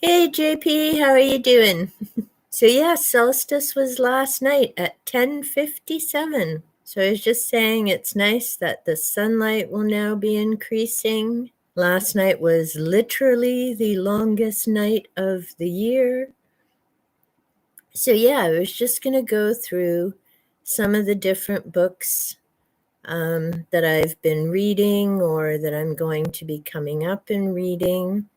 Hey JP, how are you doing? So yeah, solstice was last night at 10:57. So I was just saying it's nice that the sunlight will now be increasing. Last night was literally the longest night of the year. So yeah, I was just going to go through some of the different books that I've been reading or that I'm going to be coming up and reading.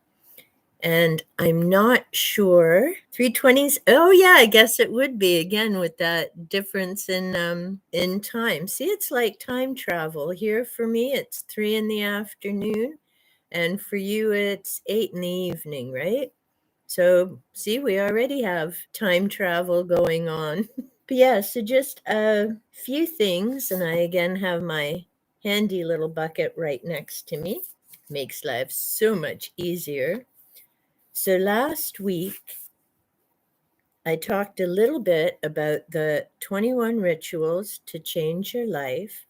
And I'm not sure. 3:20s. Oh yeah, I guess it would be again with that difference in time. See, it's like time travel. Here for me it's 3 in the afternoon, and for you it's 8 in the evening, right? So see, we already have time travel going on. But yeah, so just a few things, and I again have my handy little bucket right next to me. Makes life so much easier. So last week, I talked a little bit about the 21 rituals to change your life.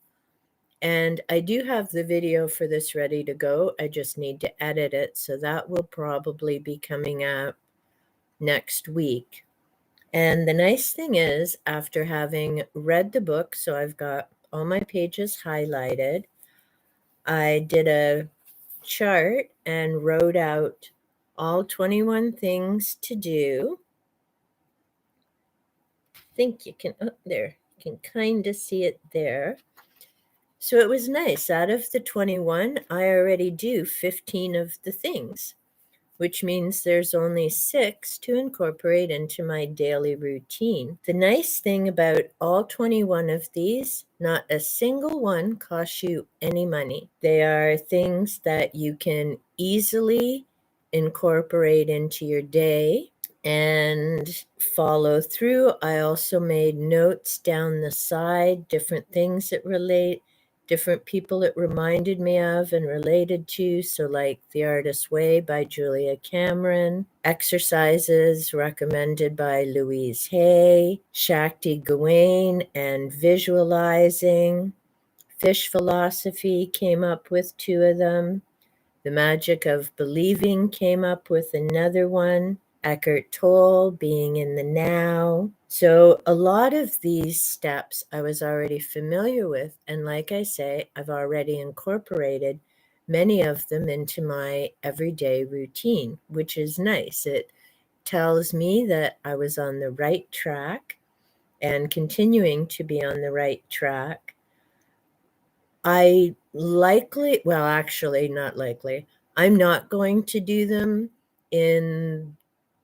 And I do have the video for this ready to go. I just need to edit it. So that will probably be coming out next week. And the nice thing is, after having read the book, so I've got all my pages highlighted, I did a chart and wrote out all 21 things to do. Think you can, oh, there, you can kind of see it there. So it was nice. Out of the 21, I already do 15 of the things, which means there's only 6 to incorporate into my daily routine. The nice thing about all 21 of these, not a single one costs you any money. They are things that you can easily incorporate into your day and follow through. I also made notes down the side, different things that relate, different people it reminded me of and related to. So, like The Artist's Way by Julia Cameron, exercises recommended by Louise Hay, Shakti Gawain, and visualizing. Fish philosophy came up with 2 of them. The Magic of Believing came up with another one. Eckhart Tolle, Being in the Now. So a lot of these steps I was already familiar with. And like I say, I've already incorporated many of them into my everyday routine, which is nice. It tells me that I was on the right track and continuing to be on the right track. I likely, well, actually, not likely. I'm not going to do them in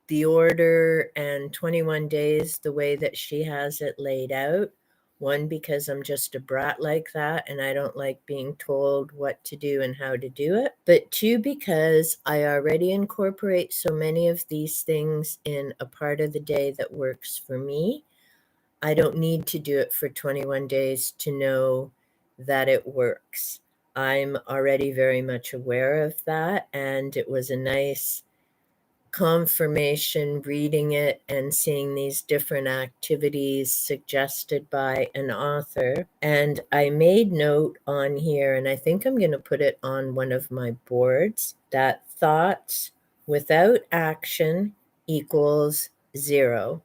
the order and 21 days the way that she has it laid out. One, because I'm just a brat like that and I don't like being told what to do and how to do it. But 2, because I already incorporate so many of these things in a part of the day that works for me. I don't need to do it for 21 days to know that it works. I'm already very much aware of that, and it was a nice confirmation reading it and seeing these different activities suggested by an author. And I made note on here, and I think I'm going to put it on one of my boards, that thoughts without action equals 0.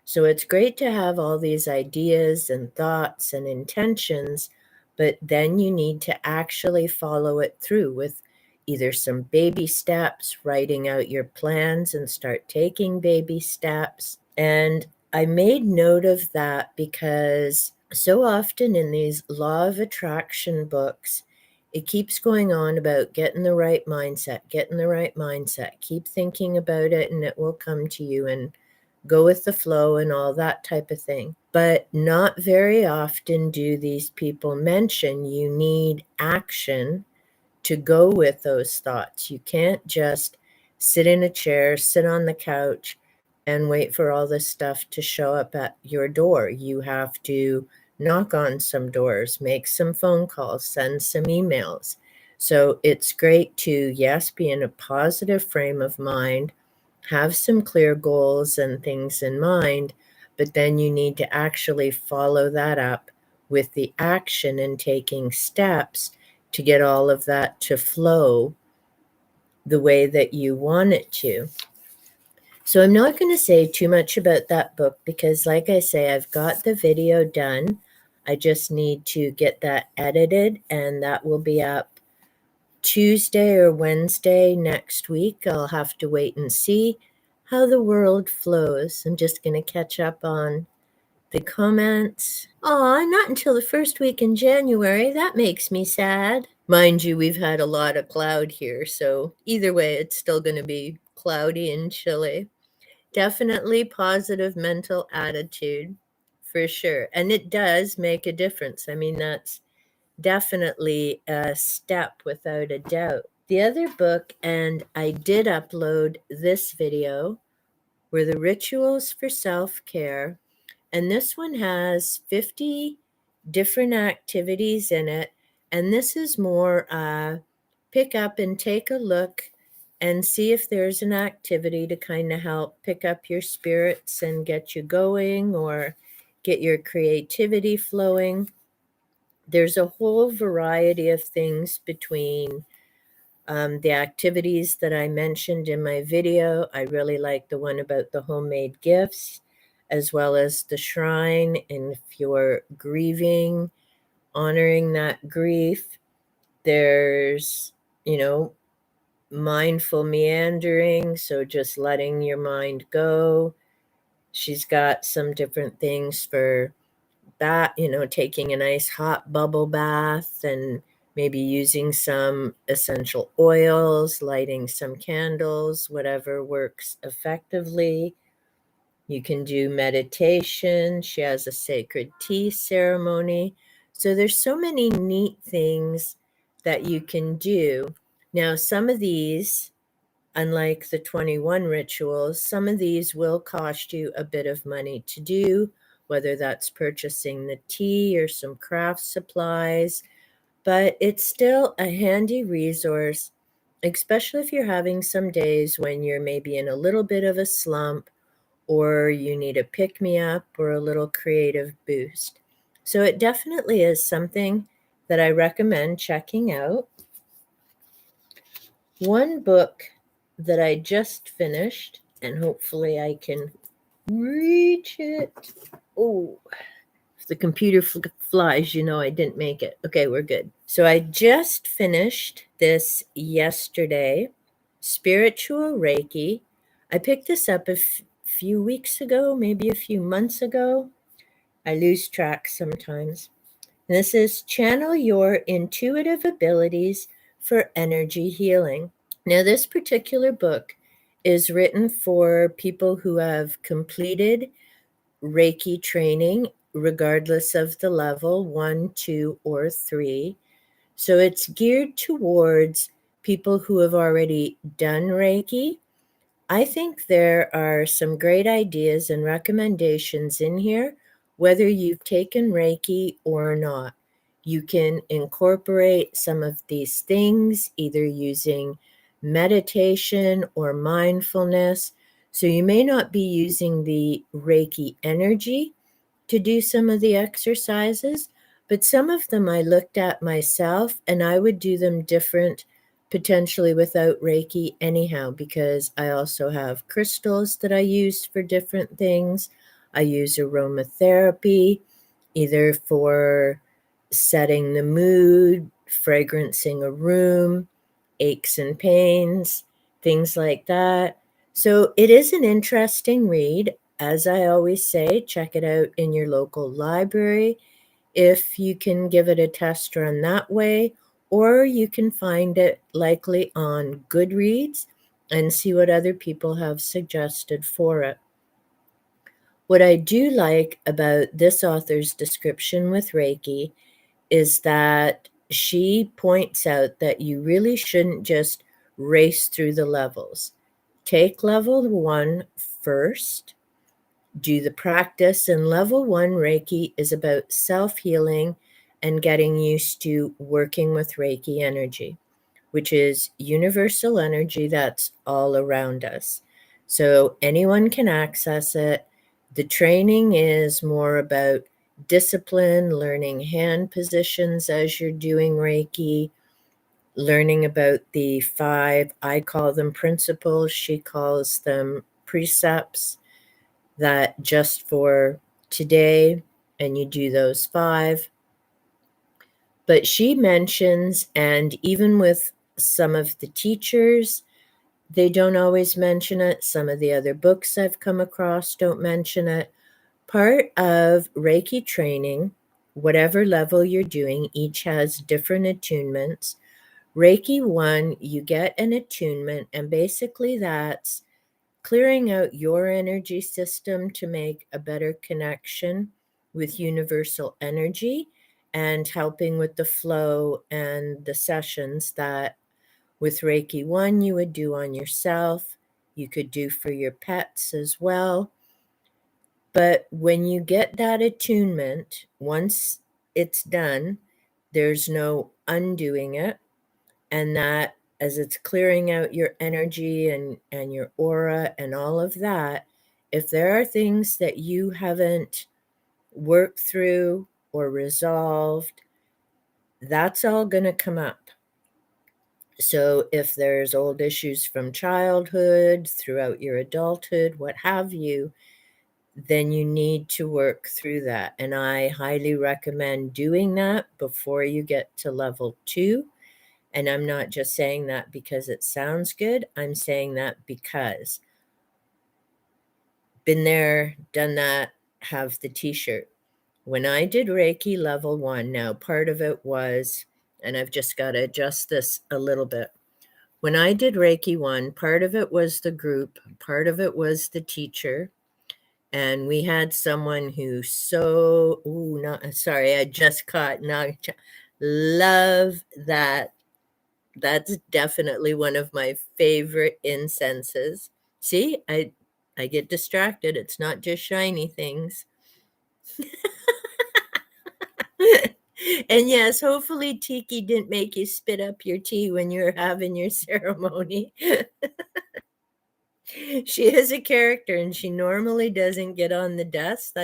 So it's great to have all these ideas and thoughts and intentions, but then you need to actually follow it through with either some baby steps, writing out your plans and start taking baby steps. And I made note of that because so often in these law of attraction books, it keeps going on about getting the right mindset, getting the right mindset. Keep thinking about it and it will come to you, and go with the flow and all that type of thing. But not very often do these people mention you need action to go with those thoughts. You can't just sit in a chair, sit on the couch, and wait for all this stuff to show up at your door. You have to knock on some doors, make some phone calls, send some emails. So it's great to, yes, be in a positive frame of mind, have some clear goals and things in mind, but then you need to actually follow that up with the action and taking steps to get all of that to flow the way that you want it to. So I'm not going to say too much about that book because, like I say, I've got the video done. I just need to get that edited, and that will be up Tuesday or Wednesday next week. I'll have to wait and see how the world flows. I'm just going to catch up on the comments. Aw, not until the first week in January. That makes me sad. Mind you, we've had a lot of cloud here, so either way, it's still going to be cloudy and chilly. Definitely positive mental attitude for sure. And it does make a difference. I mean, that's definitely a step without a doubt. The other book, and I did upload this video, were the Rituals for Self-Care. And this one has 50 different activities in it. And this is more pick up and take a look and see if there's an activity to kind of help pick up your spirits and get you going or get your creativity flowing. There's a whole variety of things between the activities that I mentioned in my video. I really like the one about the homemade gifts, as well as the shrine. And if you're grieving, honoring that grief, there's, mindful meandering. So just letting your mind go. She's got some different things for that, taking a nice hot bubble bath and maybe using some essential oils, lighting some candles, whatever works effectively. You can do meditation. She has a sacred tea ceremony. So there's so many neat things that you can do. Now, some of these, unlike the 21 rituals, some of these will cost you a bit of money to do, whether that's purchasing the tea or some craft supplies, but it's still a handy resource, especially if you're having some days when you're maybe in a little bit of a slump or you need a pick-me-up or a little creative boost. So it definitely is something that I recommend checking out. One book that I just finished, and hopefully I can reach it. Oh, if the computer flies, I didn't make it. Okay, we're good. So I just finished this yesterday, Spiritual Reiki. I picked this up a few weeks ago, maybe a few months ago. I lose track sometimes. And this is Channel Your Intuitive Abilities for Energy Healing. Now, this particular book is written for people who have completed Reiki training, regardless of the level 1, 2, or 3. So it's geared towards people who have already done Reiki. I think there are some great ideas and recommendations in here, whether you've taken Reiki or not. You can incorporate some of these things either using meditation or mindfulness. So you may not be using the Reiki energy to do some of the exercises, but some of them I looked at myself and I would do them different, potentially without Reiki anyhow, because I also have crystals that I use for different things. I use aromatherapy, either for setting the mood, fragrancing a room, aches and pains, things like that. So it is an interesting read. As I always say, check it out in your local library if you can give it a test run that way, or you can find it likely on Goodreads and see what other people have suggested for it. What I do like about this author's description with Reiki is that she points out that you really shouldn't just race through the levels. Take level 1 first, do the practice, and level 1 Reiki is about self-healing and getting used to working with Reiki energy, which is universal energy that's all around us. So anyone can access it. The training is more about discipline, learning hand positions as you're doing Reiki, learning about the 5, I call them principles, she calls them precepts that just for today, and you do those 5. But she mentions, and even with some of the teachers, they don't always mention it. Some of the other books I've come across don't mention it. Part of Reiki training, whatever level you're doing, each has different attunements. Reiki 1, you get an attunement, and basically that's clearing out your energy system to make a better connection with universal energy and helping with the flow and the sessions that with Reiki 1 you would do on yourself. You could do for your pets as well. But when you get that attunement, once it's done, there's no undoing it. And that, as it's clearing out your energy and your aura and all of that, if there are things that you haven't worked through or resolved, that's all going to come up. So if there's old issues from childhood, throughout your adulthood, what have you, then you need to work through that. And I highly recommend doing that before you get to level 2. And I'm not just saying that because it sounds good. I'm saying that because been there, done that, have the t-shirt. When I did Reiki level 1, now part of it was, and I've just got to adjust this a little bit. When I did Reiki 1, part of it was the group, part of it was the teacher. And we had someone who I just caught, love that. That's definitely one of my favorite incenses. See, I get distracted. It's not just shiny things. And yes, hopefully Tiki didn't make you spit up your tea when you were having your ceremony. She is a character and she normally doesn't get on the desk.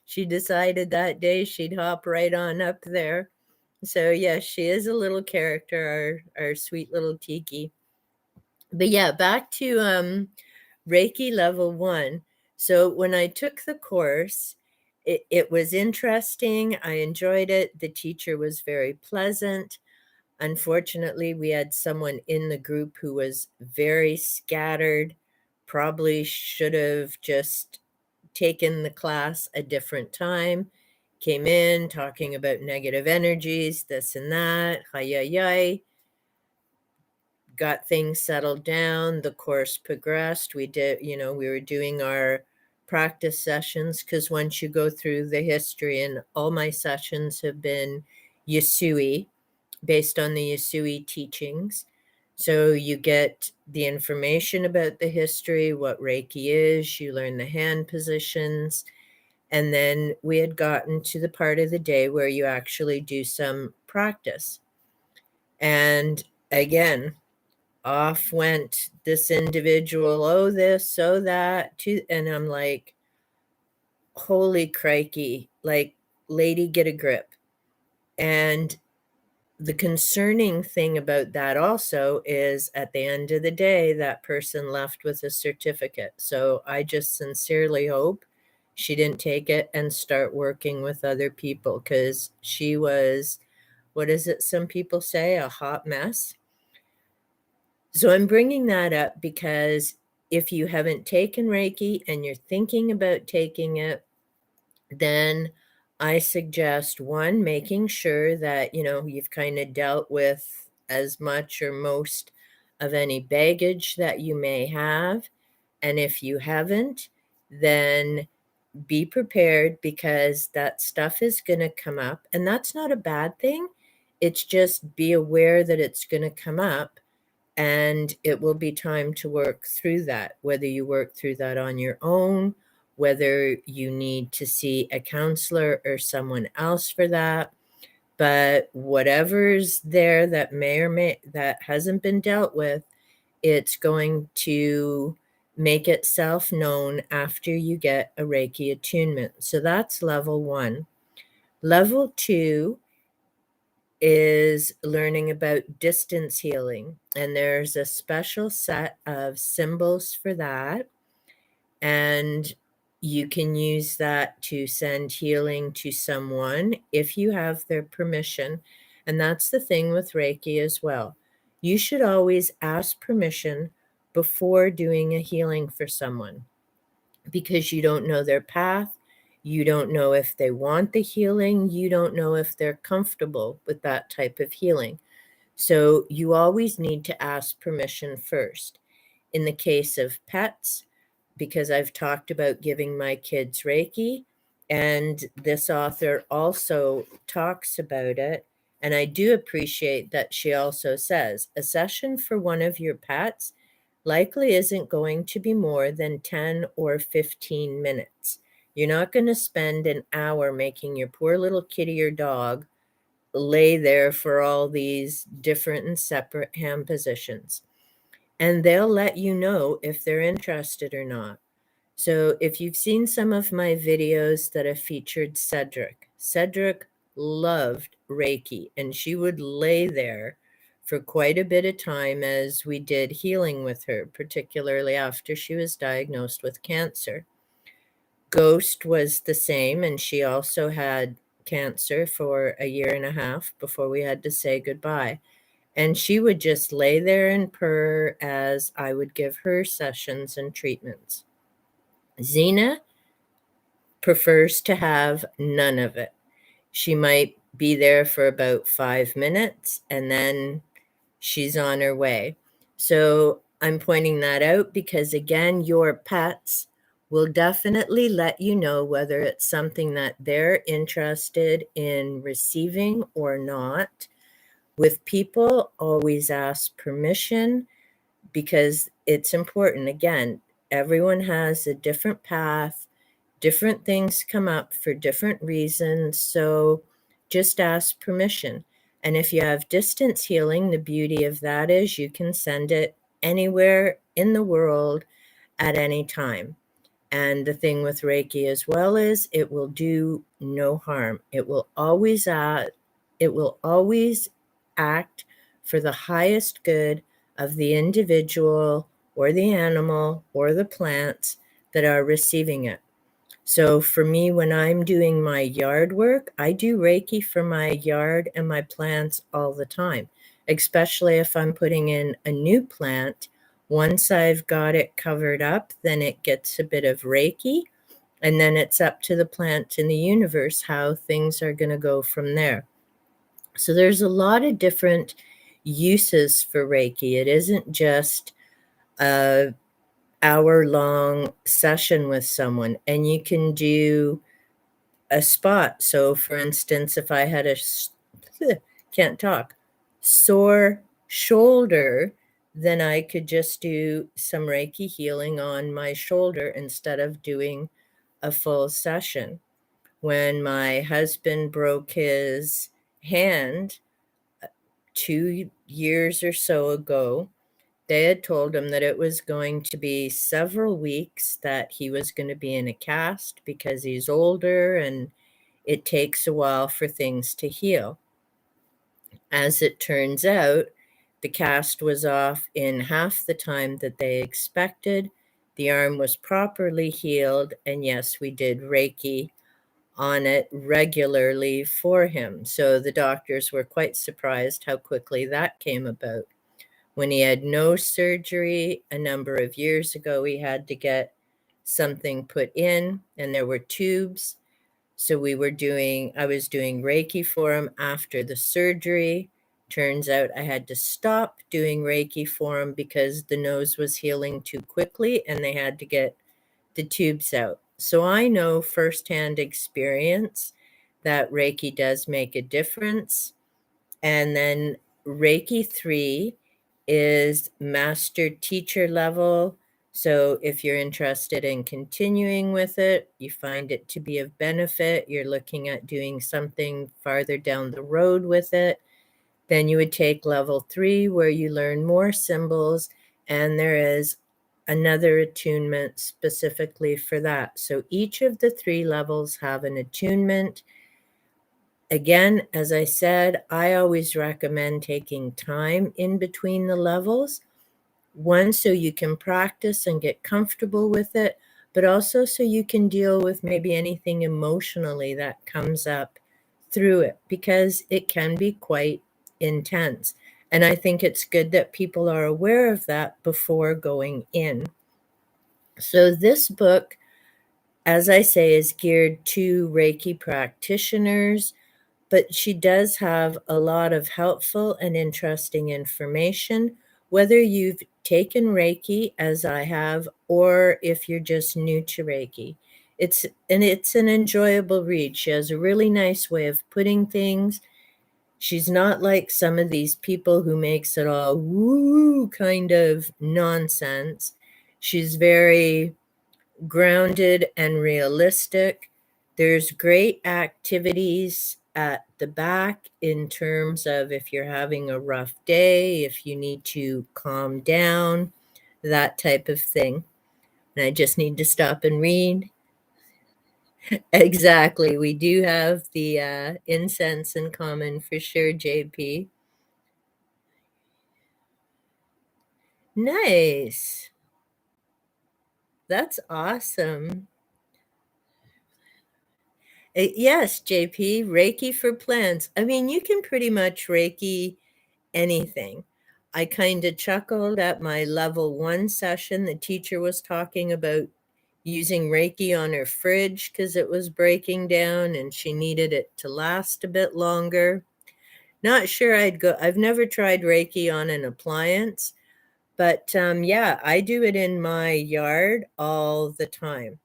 She decided that day she'd hop right on up there. So yes, she is a little character, our sweet little Tiki. But yeah, back to Reiki level 1. So when I took the course, it was interesting. I enjoyed it. The teacher was very pleasant. Unfortunately, we had someone in the group who was very scattered, probably should have just taken the class a different time, came in talking about negative energies, this and that, got things settled down. The course progressed. We were doing our practice sessions because once you go through the history, and all my sessions have been Yasui, based on the Yasui teachings. So you get the information about the history, what Reiki is, you learn the hand positions, and then we had gotten to the part of the day where you actually do some practice. And again, off went this individual, oh this, oh that, and I'm like, holy crikey, like, lady, get a grip. And the concerning thing about that also is at the end of the day, that person left with a certificate. So I just sincerely hope she didn't take it and start working with other people, because she was, what is it some people say, a hot mess. So I'm bringing that up because if you haven't taken Reiki and you're thinking about taking it, then I suggest, 1, making sure that, you've kind of dealt with as much or most of any baggage that you may have. And if you haven't, then be prepared, because that stuff is going to come up. And that's not a bad thing. It's just be aware that it's going to come up. And it will be time to work through that, whether you work through that on your own, whether you need to see a counselor or someone else for that. But whatever's there that that hasn't been dealt with, it's going to make itself known after you get a Reiki attunement. So that's level 1. Level 2 is learning about distance healing. And there's a special set of symbols for that. And you can use that to send healing to someone if you have their permission. And that's the thing with Reiki as well. You should always ask permission before doing a healing for someone, because you don't know their path. You don't know if they want the healing. You don't know if they're comfortable with that type of healing. So you always need to ask permission first. In the case of pets, because I've talked about giving my kids Reiki, and this author also talks about it. And I do appreciate that she also says a session for one of your pets likely isn't going to be more than 10 or 15 minutes. You're not going to spend an hour making your poor little kitty or dog lay there for all these different and separate hand positions. And they'll let you know if they're interested or not. So if you've seen some of my videos that have featured Cedric loved Reiki, and she would lay there for quite a bit of time as we did healing with her, particularly after she was diagnosed with cancer. Ghost was the same, and she also had cancer for a year and a half before we had to say goodbye. And she would just lay there and purr as I would give her sessions and treatments. Xena prefers to have none of it. She might be there for about 5 minutes and then she's on her way. So I'm pointing that out because, again, your pets will definitely let you know whether it's something that they're interested in receiving or not. With people, always ask permission because it's important. Again, everyone has a different path. Different things come up for different reasons, so just ask permission. And if you have distance healing, the beauty of that is you can send it anywhere in the world at any time. And the thing with Reiki as well is it will do no harm. It will always act for the highest good of the individual or the animal or the plants that are receiving it. So for me, when I'm doing my yard work, I do Reiki for my yard and my plants all the time, especially if I'm putting in a new plant. Once I've got it covered up, then it gets a bit of Reiki, and then it's up to the plant and the universe how things are going to go from there. So there's a lot of different uses for Reiki. It isn't just a hour-long session with someone, and you can do a spot. So for instance, if I had can't talk, sore shoulder, then I could just do some Reiki healing on my shoulder instead of doing a full session. When my husband broke his hand 2 years or so ago, they had told him that it was going to be several weeks that he was going to be in a cast because he's older and it takes a while for things to heal. As it turns out, the cast was off in half the time that they expected. The arm was properly healed, and yes, we did Reiki on it regularly for him. So the doctors were quite surprised how quickly that came about. When he had no surgery a number of years ago, he had to get something put in, and there were tubes. So I was doing Reiki for him after the surgery. Turns out I had to stop doing Reiki for him because the nose was healing too quickly and they had to get the tubes out. So I know firsthand experience that Reiki does make a difference. And then Reiki 3 is master teacher level. So if you're interested in continuing with it, you find it to be of benefit, you're looking at doing something farther down the road with it, then you would take level 3 where you learn more symbols, and there is another attunement specifically for that. So each of the 3 levels have an attunement. Again, as I said, I always recommend taking time in between the levels. One, so you can practice and get comfortable with it, but also so you can deal with maybe anything emotionally that comes up through it, because it can be quite intense. And I think it's good that people are aware of that before going in. So this book, as I say, is geared to Reiki practitioners, but she does have a lot of helpful and interesting information, whether you've taken Reiki, as I have, or if you're just new to Reiki. It's an enjoyable read. She has a really nice way of putting things. She's not like some of these people who makes it all woo kind of nonsense. She's very grounded and realistic. There's great activities at the back in terms of if you're having a rough day, if you need to calm down, that type of thing. And I just need to stop and read. Exactly. We do have the incense in common for sure, JP. Nice. That's awesome. Yes, JP, Reiki for plants. I mean, you can pretty much Reiki anything. I kind of chuckled at my level 1 session. The teacher was talking about using Reiki on her fridge because it was breaking down and she needed it to last a bit longer. Not sure I'd go. I've never tried Reiki on an appliance, but yeah, I do it in my yard all the time.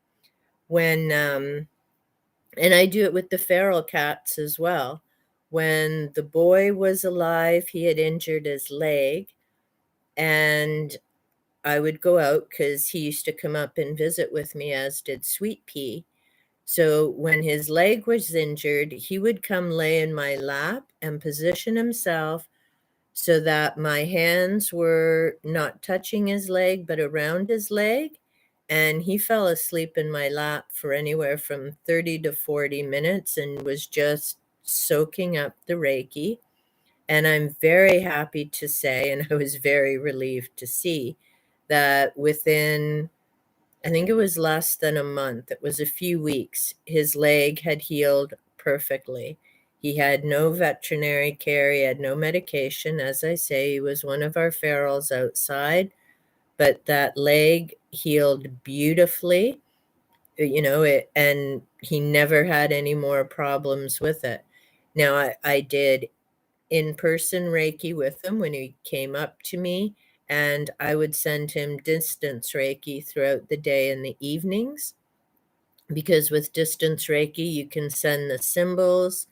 When and I do it with the feral cats as well. When the boy was alive, he had injured his leg, and I would go out because he used to come up and visit with me, as did Sweet Pea. So when his leg was injured, he would come lay in my lap and position himself so that my hands were not touching his leg, but around his leg. And he fell asleep in my lap for anywhere from 30 to 40 minutes and was just soaking up the Reiki. And I'm very happy to say, and I was very relieved to see, that within, I think it was less than a month, it was a few weeks, his leg had healed perfectly. He had no veterinary care, he had no medication. As I say, he was one of our ferals outside, but that leg healed beautifully, and he never had any more problems with it. Now, I did in-person Reiki with him when he came up to me, and I would send him distance Reiki throughout the day and the evenings, because with distance Reiki, you can send the symbols.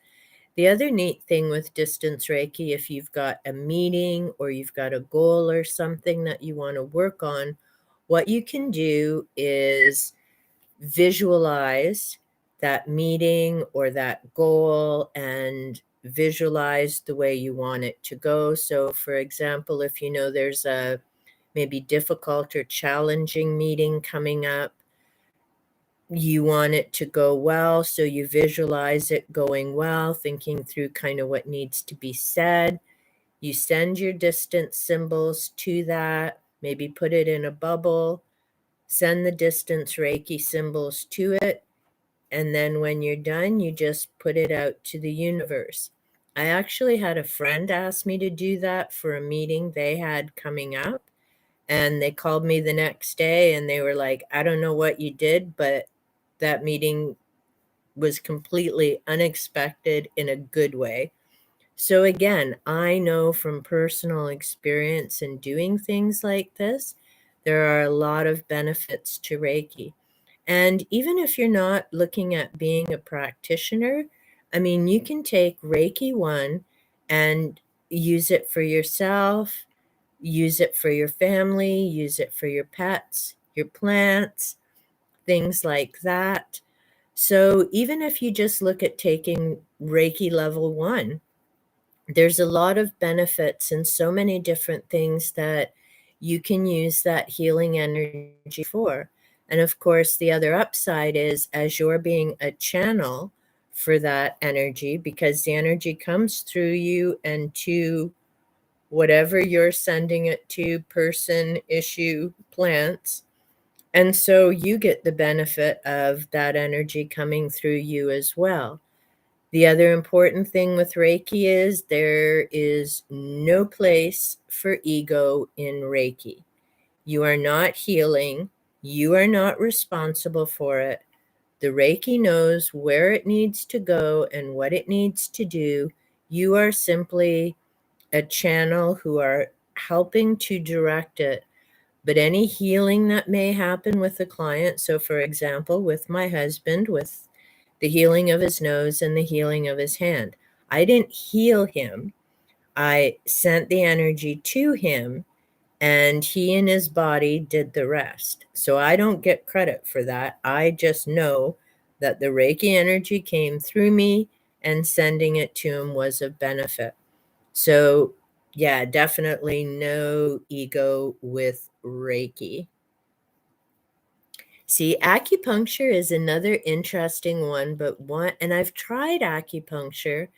The other neat thing with distance Reiki, if you've got a meeting or you've got a goal or something that you want to work on, what you can do is visualize that meeting or that goal and visualize the way you want it to go. So, for example, if you know there's a maybe difficult or challenging meeting coming up, you want it to go well. So you visualize it going well, thinking through kind of what needs to be said. You send your distance symbols to that, maybe put it in a bubble, send the distance Reiki symbols to it. And then when you're done, you just put it out to the universe. I actually had a friend ask me to do that for a meeting they had coming up. And they called me the next day and they were like, I don't know what you did, but that meeting was completely unexpected in a good way. So again, I know from personal experience in doing things like this, there are a lot of benefits to Reiki. And even if you're not looking at being a practitioner, I mean, you can take Reiki 1 and use it for yourself, use it for your family, use it for your pets, your plants, things like that. So even if you just look at taking Reiki level 1, there's a lot of benefits and so many different things that you can use that healing energy for. And of course, the other upside is as you're being a channel for that energy, because the energy comes through you and to whatever you're sending it to, person, issue, plants, And so you get the benefit of that energy coming through you as well. The other important thing with Reiki is there is no place for ego in Reiki. You are not healing. You are not responsible for it. The Reiki knows where it needs to go and what it needs to do. You are simply a channel who are helping to direct it. But any healing that may happen with the client, so for example, with my husband, with the healing of his nose and the healing of his hand, I didn't heal him. I sent the energy to him, and he and his body did the rest. So I don't get credit for that. I just know that the Reiki energy came through me, and sending it to him was of benefit. So yeah, definitely no ego with Reiki. See, acupuncture is another interesting one, and I've tried acupuncture,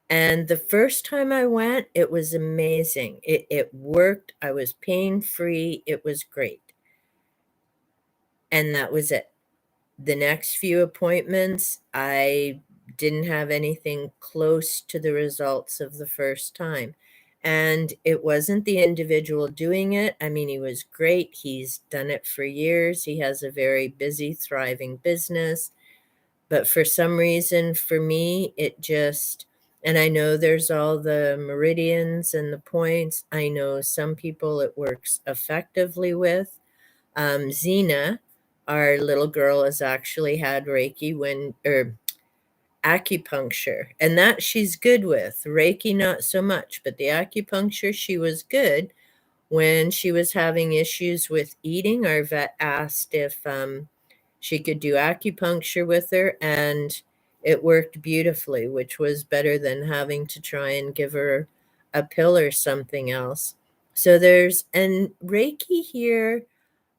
and the first time I went, it was amazing. It worked. I was pain-free. It was great. And that was it. The next few appointments, I didn't have anything close to the results of the first time. And it wasn't the individual doing it. I mean, he was great. He's done it for years. He has a very busy, thriving business. But for some reason, for me, it just, and I know there's all the meridians and the points. I know some people it works effectively with. Xena, our little girl, has actually had Reiki or acupuncture, and that she's good with. Reiki, not so much, but the acupuncture, she was good. When she was having issues with eating, our vet asked if she could do acupuncture with her, and it worked beautifully, which was better than having to try and give her a pill or something else. So and Reiki here,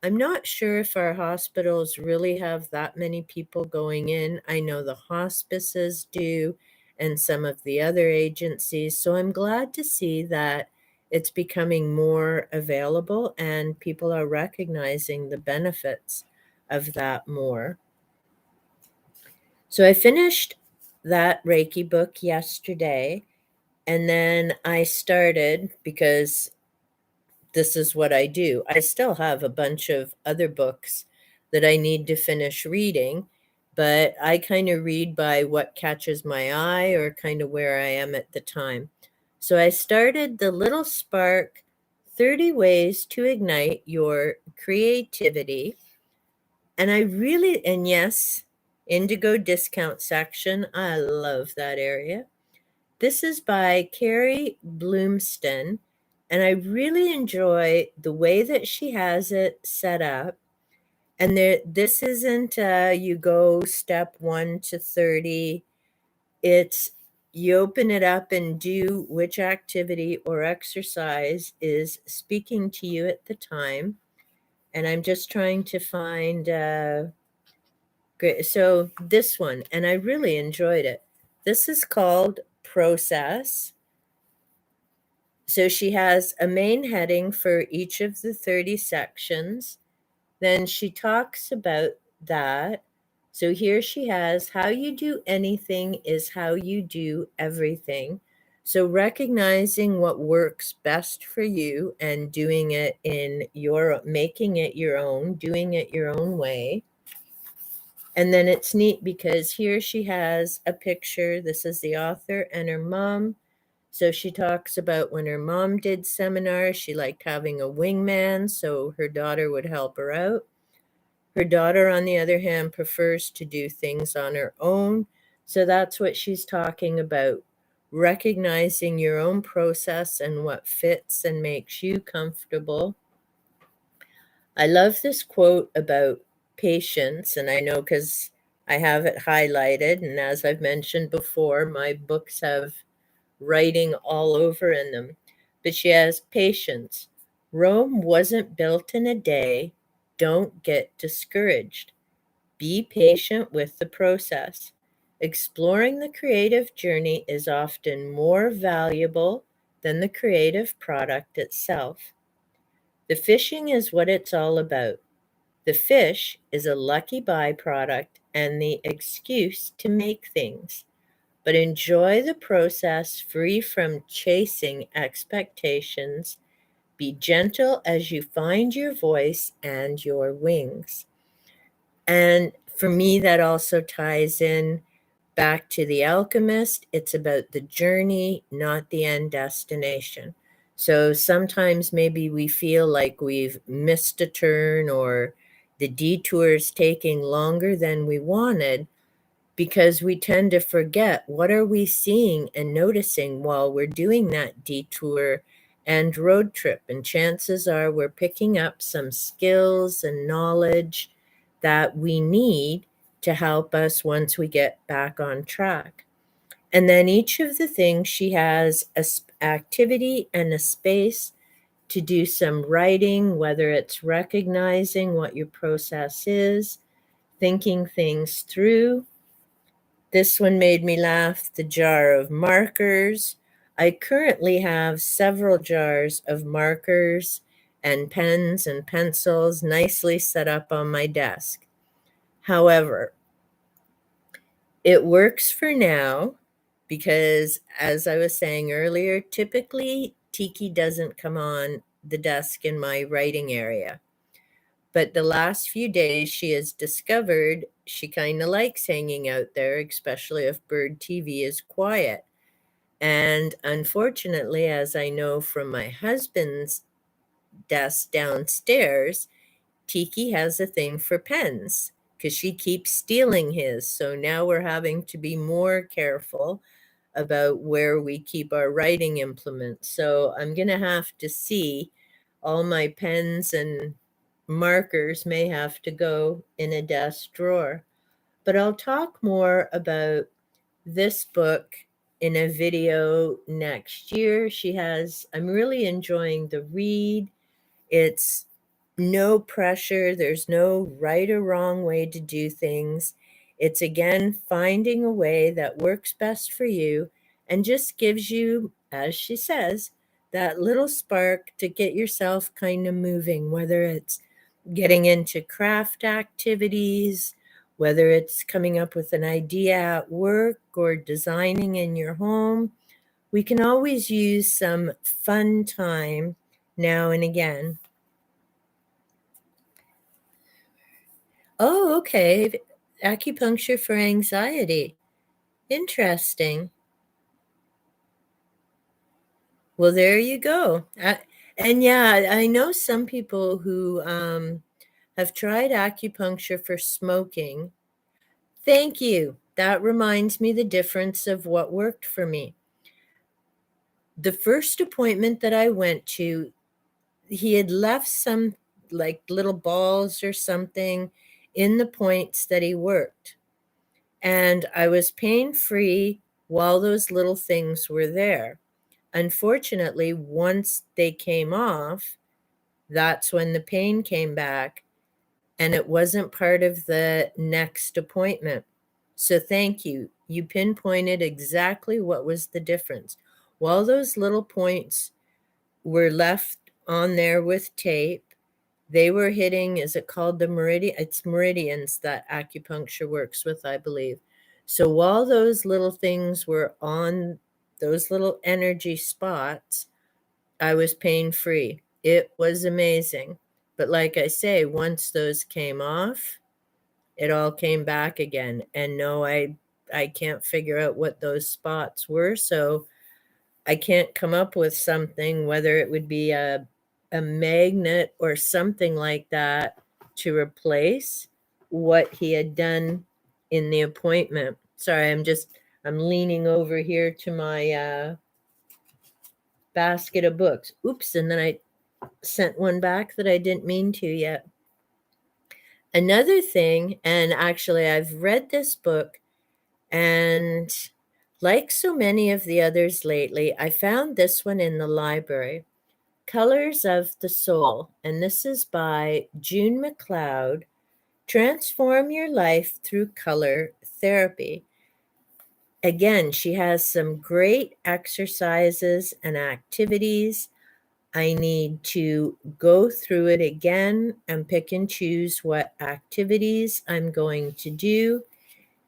I'm not sure if our hospitals really have that many people going in. I know the hospices do and some of the other agencies. So I'm glad to see that it's becoming more available and people are recognizing the benefits of that more. So I finished that Reiki book yesterday, and then I started, because this is what I do. I still have a bunch of other books that I need to finish reading, but I kind of read by what catches my eye or kind of where I am at the time. So I started The Little Spark 30 Ways to Ignite Your Creativity. And and yes, Indigo discount section. I love that area. This is by Carrie Bloomston, and I really enjoy the way that she has it set up. And this isn't you go step 1 to 30. It's you open it up and do which activity or exercise is speaking to you at the time. And I'm just trying to find great. So this one, and I really enjoyed it. This is called Process. So she has a main heading for each of the 30 sections. Then she talks about that. So here she has how you do anything is how you do everything. So recognizing what works best for you and doing it making it your own, doing it your own way. And then it's neat because here she has a picture. This is the author and her mom. So she talks about when her mom did seminars, she liked having a wingman so her daughter would help her out. Her daughter, on the other hand, prefers to do things on her own. So that's what she's talking about, recognizing your own process and what fits and makes you comfortable. I love this quote about patience, and I know because I have it highlighted. And as I've mentioned before, my books have writing all over in them. But she has patience. Rome wasn't built in a day. Don't get discouraged. Be patient with the process. Exploring the creative journey is often more valuable than the creative product itself. The fishing is what it's all about. The fish is a lucky byproduct and the excuse to make things. But enjoy the process free from chasing expectations. Be gentle as you find your voice and your wings. And for me, that also ties in back to The Alchemist. It's about the journey, not the end destination. So sometimes maybe we feel like we've missed a turn or the detour is taking longer than we wanted, because we tend to forget what are we seeing and noticing while we're doing that detour and road trip. And chances are we're picking up some skills and knowledge that we need to help us once we get back on track. And then each of the things, she has a activity and a space to do some writing, whether it's recognizing what your process is, thinking things through. This one made me laugh, the jar of markers. I currently have several jars of markers and pens and pencils nicely set up on my desk. However, it works for now because, as I was saying earlier, typically Tiki doesn't come on the desk in my writing area. But the last few days, she has discovered she kind of likes hanging out there, especially if Bird TV is quiet. And unfortunately, as I know from my husband's desk downstairs, Tiki has a thing for pens because she keeps stealing his. So now we're having to be more careful about where we keep our writing implements. So I'm going to have to see, all my pens and markers may have to go in a desk drawer. But I'll talk more about this book in a video next year. I'm really enjoying the read. It's no pressure. There's no right or wrong way to do things. It's again finding a way that works best for you and just gives you, as she says, that little spark to get yourself kind of moving, whether it's getting into craft activities, whether it's coming up with an idea at work or designing in your home. We can always use some fun time now and again. Oh, okay. Acupuncture for anxiety. Interesting. Well, there you go. And yeah, I know some people who have tried acupuncture for smoking. Thank you. That reminds me the difference of what worked for me. The first appointment that I went to, he had left some like little balls or something in the points that he worked. And I was pain-free while those little things were there. Unfortunately, once they came off, that's when the pain came back, and it wasn't part of the next appointment. So thank you. You pinpointed exactly what was the difference. While those little points were left on there with tape, they were hitting, is it called the meridian? It's meridians that acupuncture works with, I believe. So while those little things were on those little energy spots, I was pain free. It was amazing. But like I say, once those came off, it all came back again. And no, I can't figure out what those spots were. So I can't come up with something, whether it would be a magnet or something like that to replace what he had done in the appointment. Sorry, I'm leaning over here to my basket of books. Oops, and then I sent one back that I didn't mean to yet. Another thing, and actually I've read this book, and like so many of the others lately, I found this one in the library, Colors of the Soul, and this is by June McLeod, Transform Your Life Through Color Therapy. Again, she has some great exercises and activities. I need to go through it again and pick and choose what activities I'm going to do.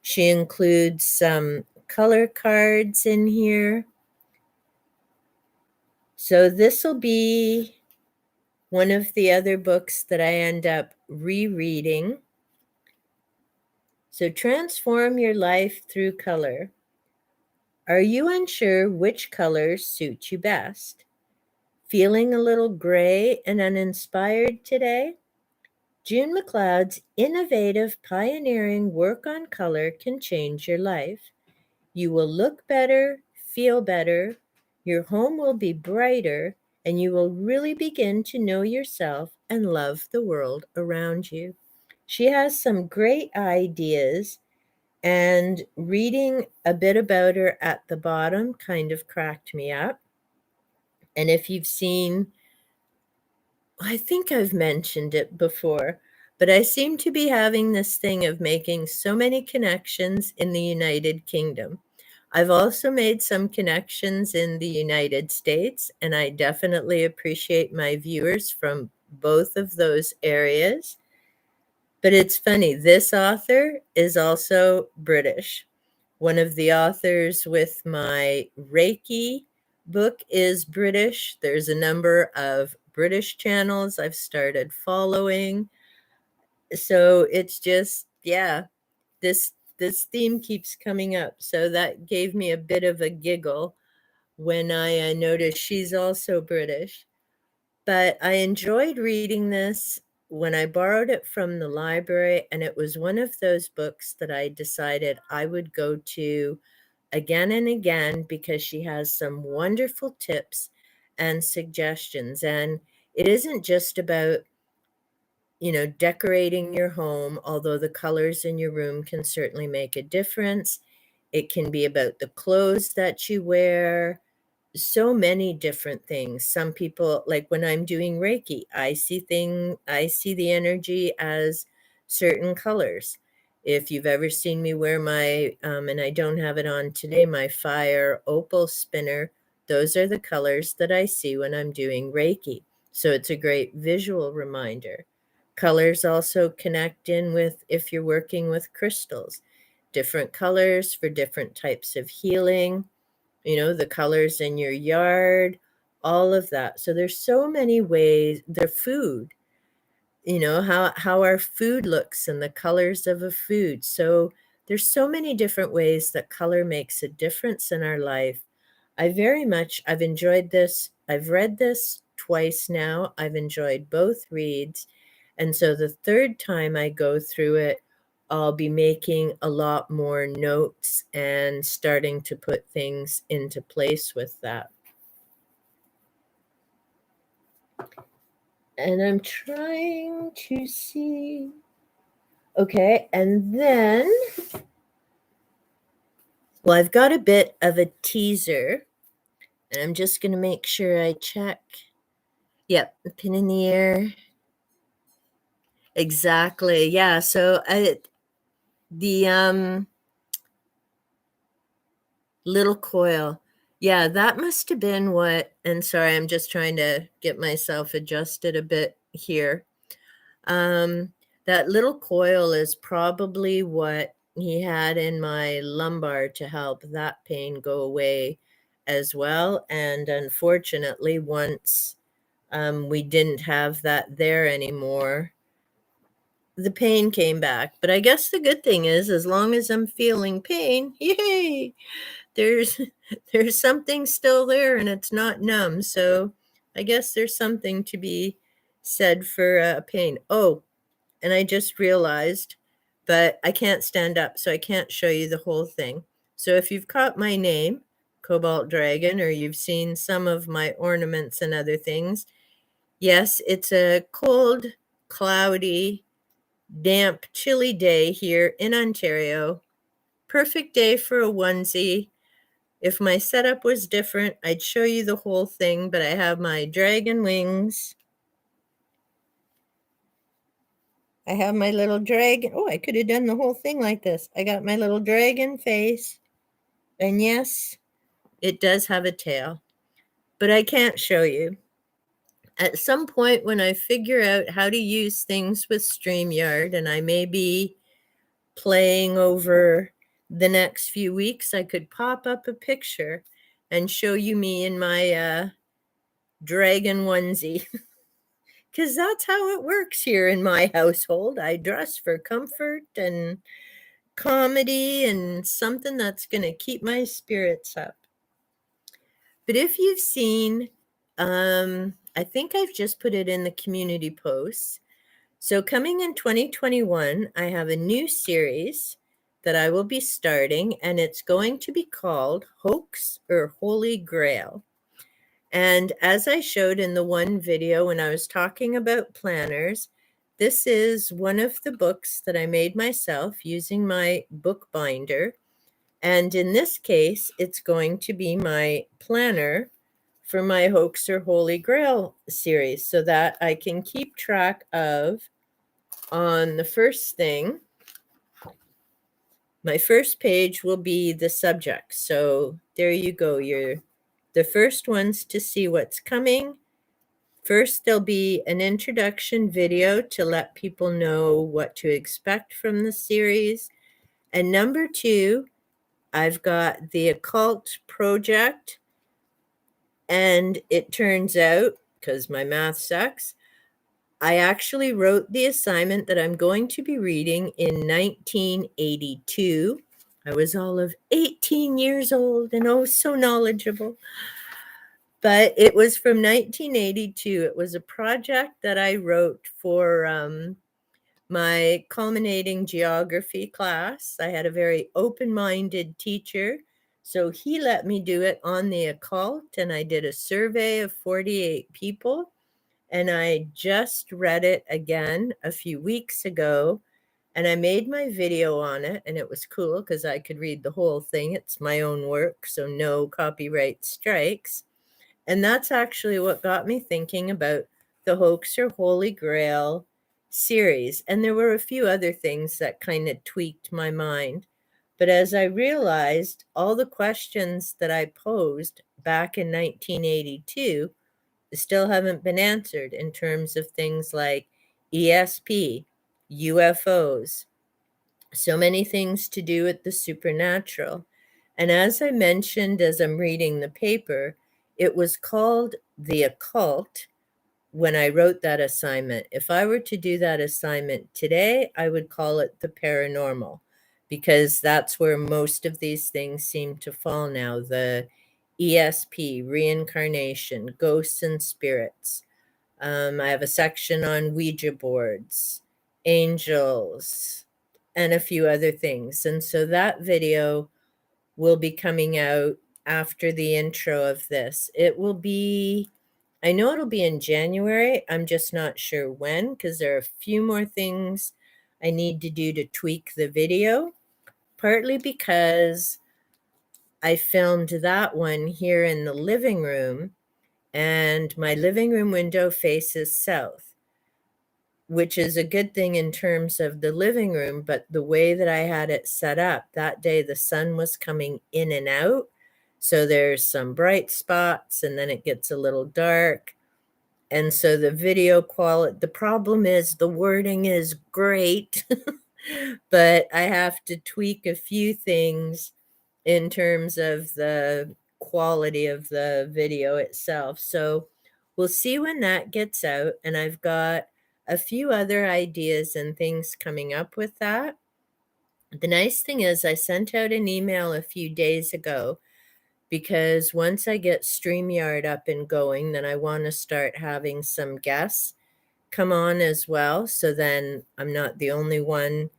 She includes some color cards in here. So this will be one of the other books that I end up rereading. So transform your life through color. Are you unsure which colors suit you best? Feeling a little gray and uninspired today? June McLeod's innovative, pioneering work on color can change your life. You will look better, feel better, your home will be brighter, and you will really begin to know yourself and love the world around you. She has some great ideas, and reading a bit about her at the bottom kind of cracked me up. And if you've seen, I think I've mentioned it before, but I seem to be having this thing of making so many connections in the United Kingdom. I've also made some connections in the United States, and I definitely appreciate my viewers from both of those areas. But it's funny, this author is also British. One of the authors with my Reiki book is British. There's a number of British channels I've started following. So it's just, yeah, this theme keeps coming up. So that gave me a bit of a giggle when I noticed she's also British. But I enjoyed reading this when I borrowed it from the library, and it was one of those books that I decided I would go to again and again because she has some wonderful tips and suggestions. And it isn't just about, decorating your home, although the colors in your room can certainly make a difference. It can be about the clothes that you wear, so many different things. Some people, like when I'm doing Reiki, I see the energy as certain colors. If you've ever seen me wear my, and I don't have it on today, my fire opal spinner, those are the colors that I see when I'm doing Reiki. So it's a great visual reminder. Colors also connect in with if you're working with crystals, different colors for different types of healing, the colors in your yard, all of that. So there's so many ways. The food, how our food looks and the colors of a food. So there's so many different ways that color makes a difference in our life. I've enjoyed this. I've read this twice now. I've enjoyed both reads. And so the third time I go through it, I'll be making a lot more notes and starting to put things into place with that. And I'm trying to see. Okay, and then, well, I've got a bit of a teaser, and I'm just going to make sure I check. Yep, pin in the air. Exactly. Yeah. So the little coil. Yeah, that must have been what, and sorry, I'm just trying to get myself adjusted a bit here. Um, that little coil is probably what he had in my lumbar to help that pain go away as well. And unfortunately, once we didn't have that there anymore, the pain came back. But I guess the good thing is, as long as I'm feeling pain, yay, there's there's something still there and it's not numb. So I guess there's something to be said for pain. Oh, and I just realized, but I can't stand up, so I can't show you the whole thing. So if you've caught my name, Cobalt Dragon, or you've seen some of my ornaments and other things, yes, it's a cold, cloudy, damp, chilly day here in Ontario. Perfect day for a onesie. If my setup was different, I'd show you the whole thing, but I have my dragon wings. I have my little dragon. Oh, I could have done the whole thing like this. I got my little dragon face. And yes, it does have a tail, but I can't show you. At some point when I figure out how to use things with StreamYard, and I may be playing over the next few weeks, I could pop up a picture and show you me in my dragon onesie. Because that's how it works here in my household. I dress for comfort and comedy and something that's going to keep my spirits up. But if you've seen, I think I've just put it in the community posts. So coming in 2021, I have a new series that I will be starting, and it's going to be called Hoax or Holy Grail. And as I showed in the one video when I was talking about planners, this is one of the books that I made myself using my book binder. And in this case, it's going to be my planner for my Hoax or Holy Grail series so that I can keep track of, on the first thing, my first page will be the subject. So there you go. You're the first ones to see what's coming. First, there'll be an introduction video to let people know what to expect from the series. And number 2, I've got the occult project. And it turns out, because my math sucks, I actually wrote the assignment that I'm going to be reading in 1982. I was all of 18 years old and oh, so knowledgeable. But it was from 1982. It was a project that I wrote for my culminating geography class. I had a very open-minded teacher, so he let me do it on the occult, and I did a survey of 48 people. And I just read it again a few weeks ago, and I made my video on it, and it was cool because I could read the whole thing. It's my own work, so no copyright strikes. And that's actually what got me thinking about the Hoax or Holy Grail series. And there were a few other things that kind of tweaked my mind. But as I realized, all the questions that I posed back in 1982 still haven't been answered in terms of things like ESP, UFOs, so many things to do with the supernatural. And as I mentioned as I'm reading the paper, it was called the occult when I wrote that assignment. If I were to do that assignment today, I would call it the paranormal, because that's where most of these things seem to fall now. The ESP, reincarnation, ghosts and spirits. I have a section on Ouija boards, angels, and a few other things. And so that video will be coming out after the intro of this. It will be, I know it'll be in January. I'm just not sure when, because there are a few more things I need to do to tweak the video, partly because I filmed that one here in the living room, and my living room window faces south, which is a good thing in terms of the living room. But the way that I had it set up that day, the sun was coming in and out. So there's some bright spots and then it gets a little dark. And so the video quality, the problem is the wording is great, but I have to tweak a few things in terms of the quality of the video itself. So we'll see when that gets out. And I've got a few other ideas and things coming up with that. The nice thing is I sent out an email a few days ago, because once I get StreamYard up and going, then I want to start having some guests come on as well. So then I'm not the only one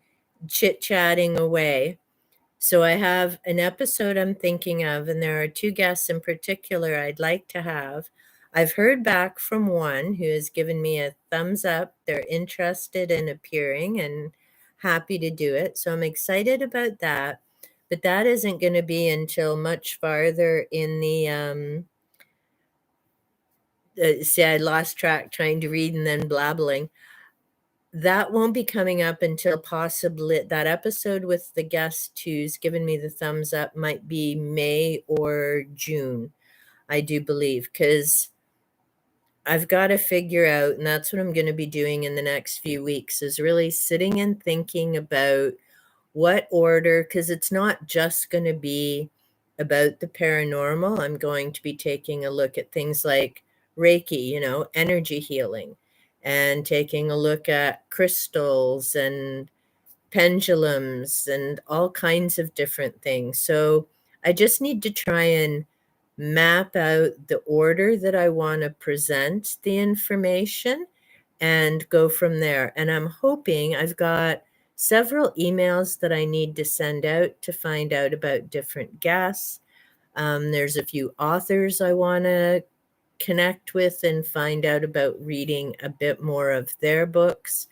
chit-chatting away. So I have an episode I'm thinking of, and there are 2 guests in particular I'd like to have. I've heard back from one who has given me a thumbs up. They're interested in appearing and happy to do it. So I'm excited about that. But that isn't going to be until much farther in the see, I lost track trying to read and then blabbling. That won't be coming up until possibly that episode with the guest who's given me the thumbs up might be May or June, I do believe, because I've got to figure out, and that's what I'm going to be doing in the next few weeks, is really sitting and thinking about what order, because it's not just going to be about the paranormal. I'm going to be taking a look at things like Reiki, energy healing, and taking a look at crystals and pendulums and all kinds of different things. So I just need to try and map out the order that I want to present the information and go from there. And I'm hoping I've got several emails that I need to send out to find out about different guests. There's a few authors I want to connect with and find out about reading a bit more of their books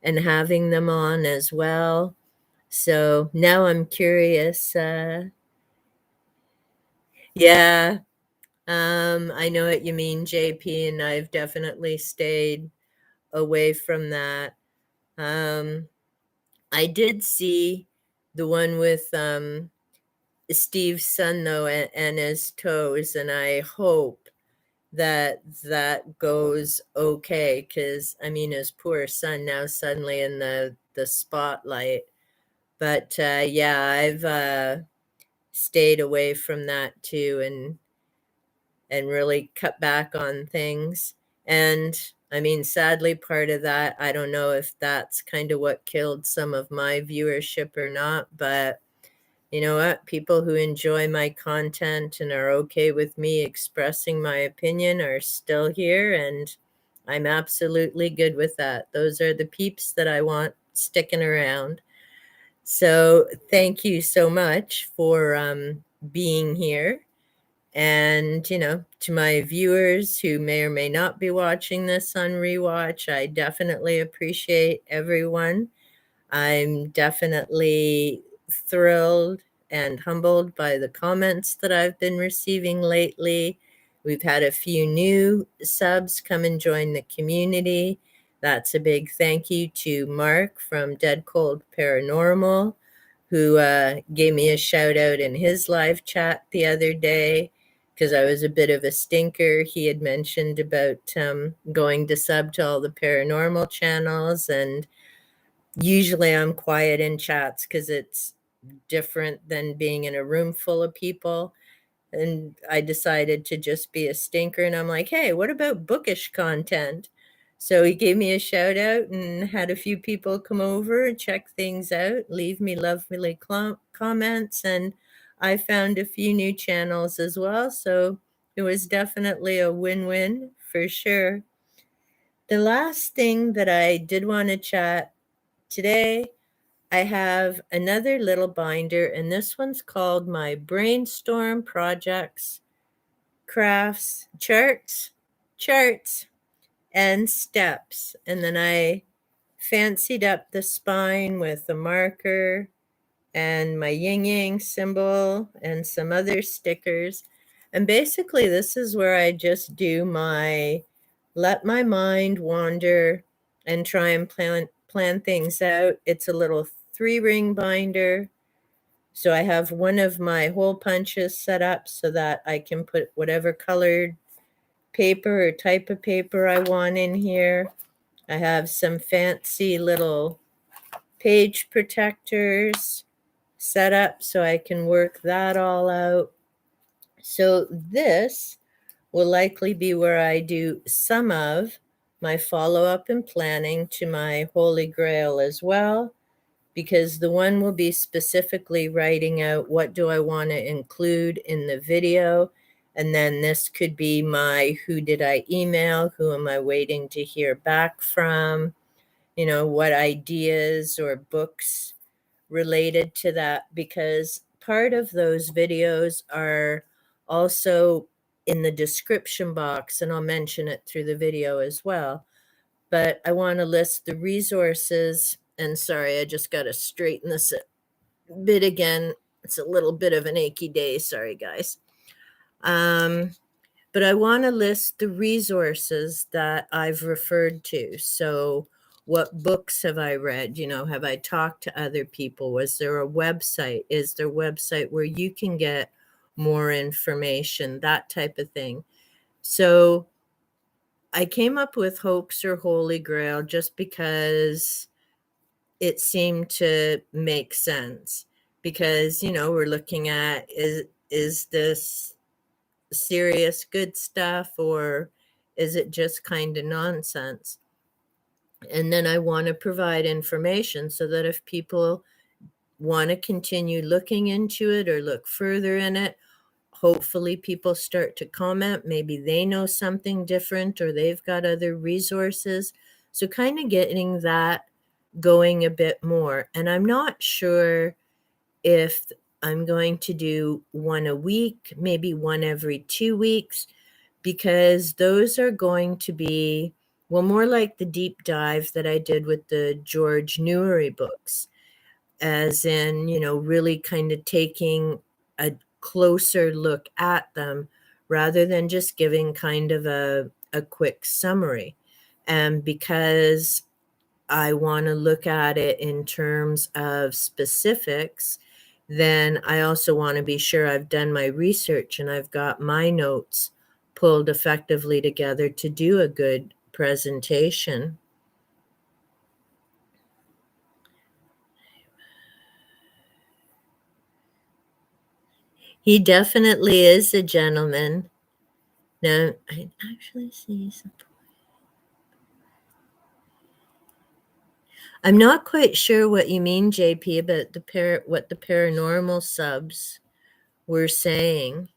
and having them on as well. So now I'm curious. Yeah, I know what you mean, JP, and I've definitely stayed away from that. Um, I did see the one with Steve's son, though, and his toes, and I hope that that goes okay, because I mean, his poor son now suddenly in the spotlight. But yeah, I've stayed away from that too, and really cut back on things. And I mean, sadly, part of that, I don't know if that's kind of what killed some of my viewership or not, but you know what? People who enjoy my content and are okay with me expressing my opinion are still here, and I'm absolutely good with that. Those are the peeps that I want sticking around. So thank you so much for being here. And, to my viewers who may or may not be watching this on rewatch, I definitely appreciate everyone. I'm definitely thrilled and humbled by the comments that I've been receiving lately. We've had a few new subs come and join the community. That's a big thank you to Mark from Dead Cold Paranormal, who gave me a shout out in his live chat the other day because I was a bit of a stinker. He had mentioned about going to sub to all the paranormal channels, and usually I'm quiet in chats because it's different than being in a room full of people. And I decided to just be a stinker. And I'm like, hey, what about bookish content? So he gave me a shout out and had a few people come over and check things out, leave me lovely comments. And I found a few new channels as well. So it was definitely a win-win for sure. The last thing that I did want to chat today, I have another little binder, and this one's called my Brainstorm Projects, Crafts, Charts, and Steps. And then I fancied up the spine with a marker and my yin yang symbol and some other stickers. And basically, this is where I just do let my mind wander and try and plan things out. It's a little 3-ring binder. So I have one of my hole punches set up so that I can put whatever colored paper or type of paper I want in here. I have some fancy little page protectors set up so I can work that all out. So this will likely be where I do some of my follow-up and planning to my Holy Grail as well, because the one will be specifically writing out what do I want to include in the video. And then this could be my who did I email, who am I waiting to hear back from, what ideas or books related to that, because part of those videos are also in the description box, and I'll mention it through the video as well. But I want to list the resources, and sorry, I just got to straighten this a bit again. It's a little bit of an achy day. Sorry, guys. But I want to list the resources that I've referred to. So what books have I read? Have I talked to other people? Was there a website? Is there a website where you can get more information? That type of thing. So I came up with Hoax or Holy Grail just because it seemed to make sense. Because, we're looking at is this serious good stuff, or is it just kind of nonsense? And then I want to provide information so that if people want to continue looking into it or look further in it, hopefully people start to comment. Maybe they know something different or they've got other resources. So kind of getting that going a bit more. And I'm not sure if I'm going to do one a week, maybe one every 2 weeks, because those are going to be, well, more like the deep dive that I did with the George Newry books, as in, really kind of taking a closer look at them rather than just giving kind of a quick summary. And because I want to look at it in terms of specifics, then I also want to be sure I've done my research and I've got my notes pulled effectively together to do a good presentation. He definitely is a gentleman. Now, I actually see some. I'm not quite sure what you mean, JP, about what the paranormal subs were saying,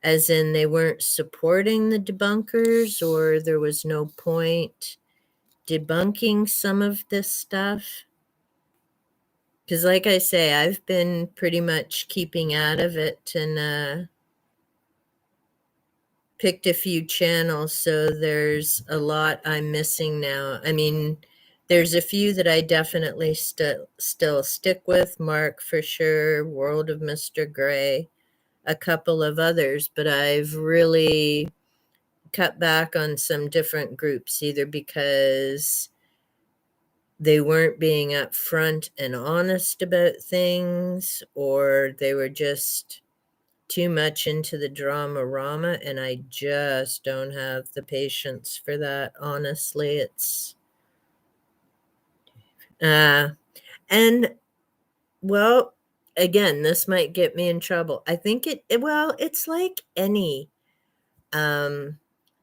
as in they weren't supporting the debunkers, or there was no point debunking some of this stuff. Because, like I say, I've been pretty much keeping out of it and picked a few channels, so there's a lot I'm missing now. I mean, there's a few that I definitely still stick with, Mark for sure, World of Mr. Gray, a couple of others, but I've really cut back on some different groups, either because they weren't being upfront and honest about things, or they were just too much into the drama-rama, and I just don't have the patience for that, honestly. It's and well, again, this might get me in trouble. I think well, it's like any um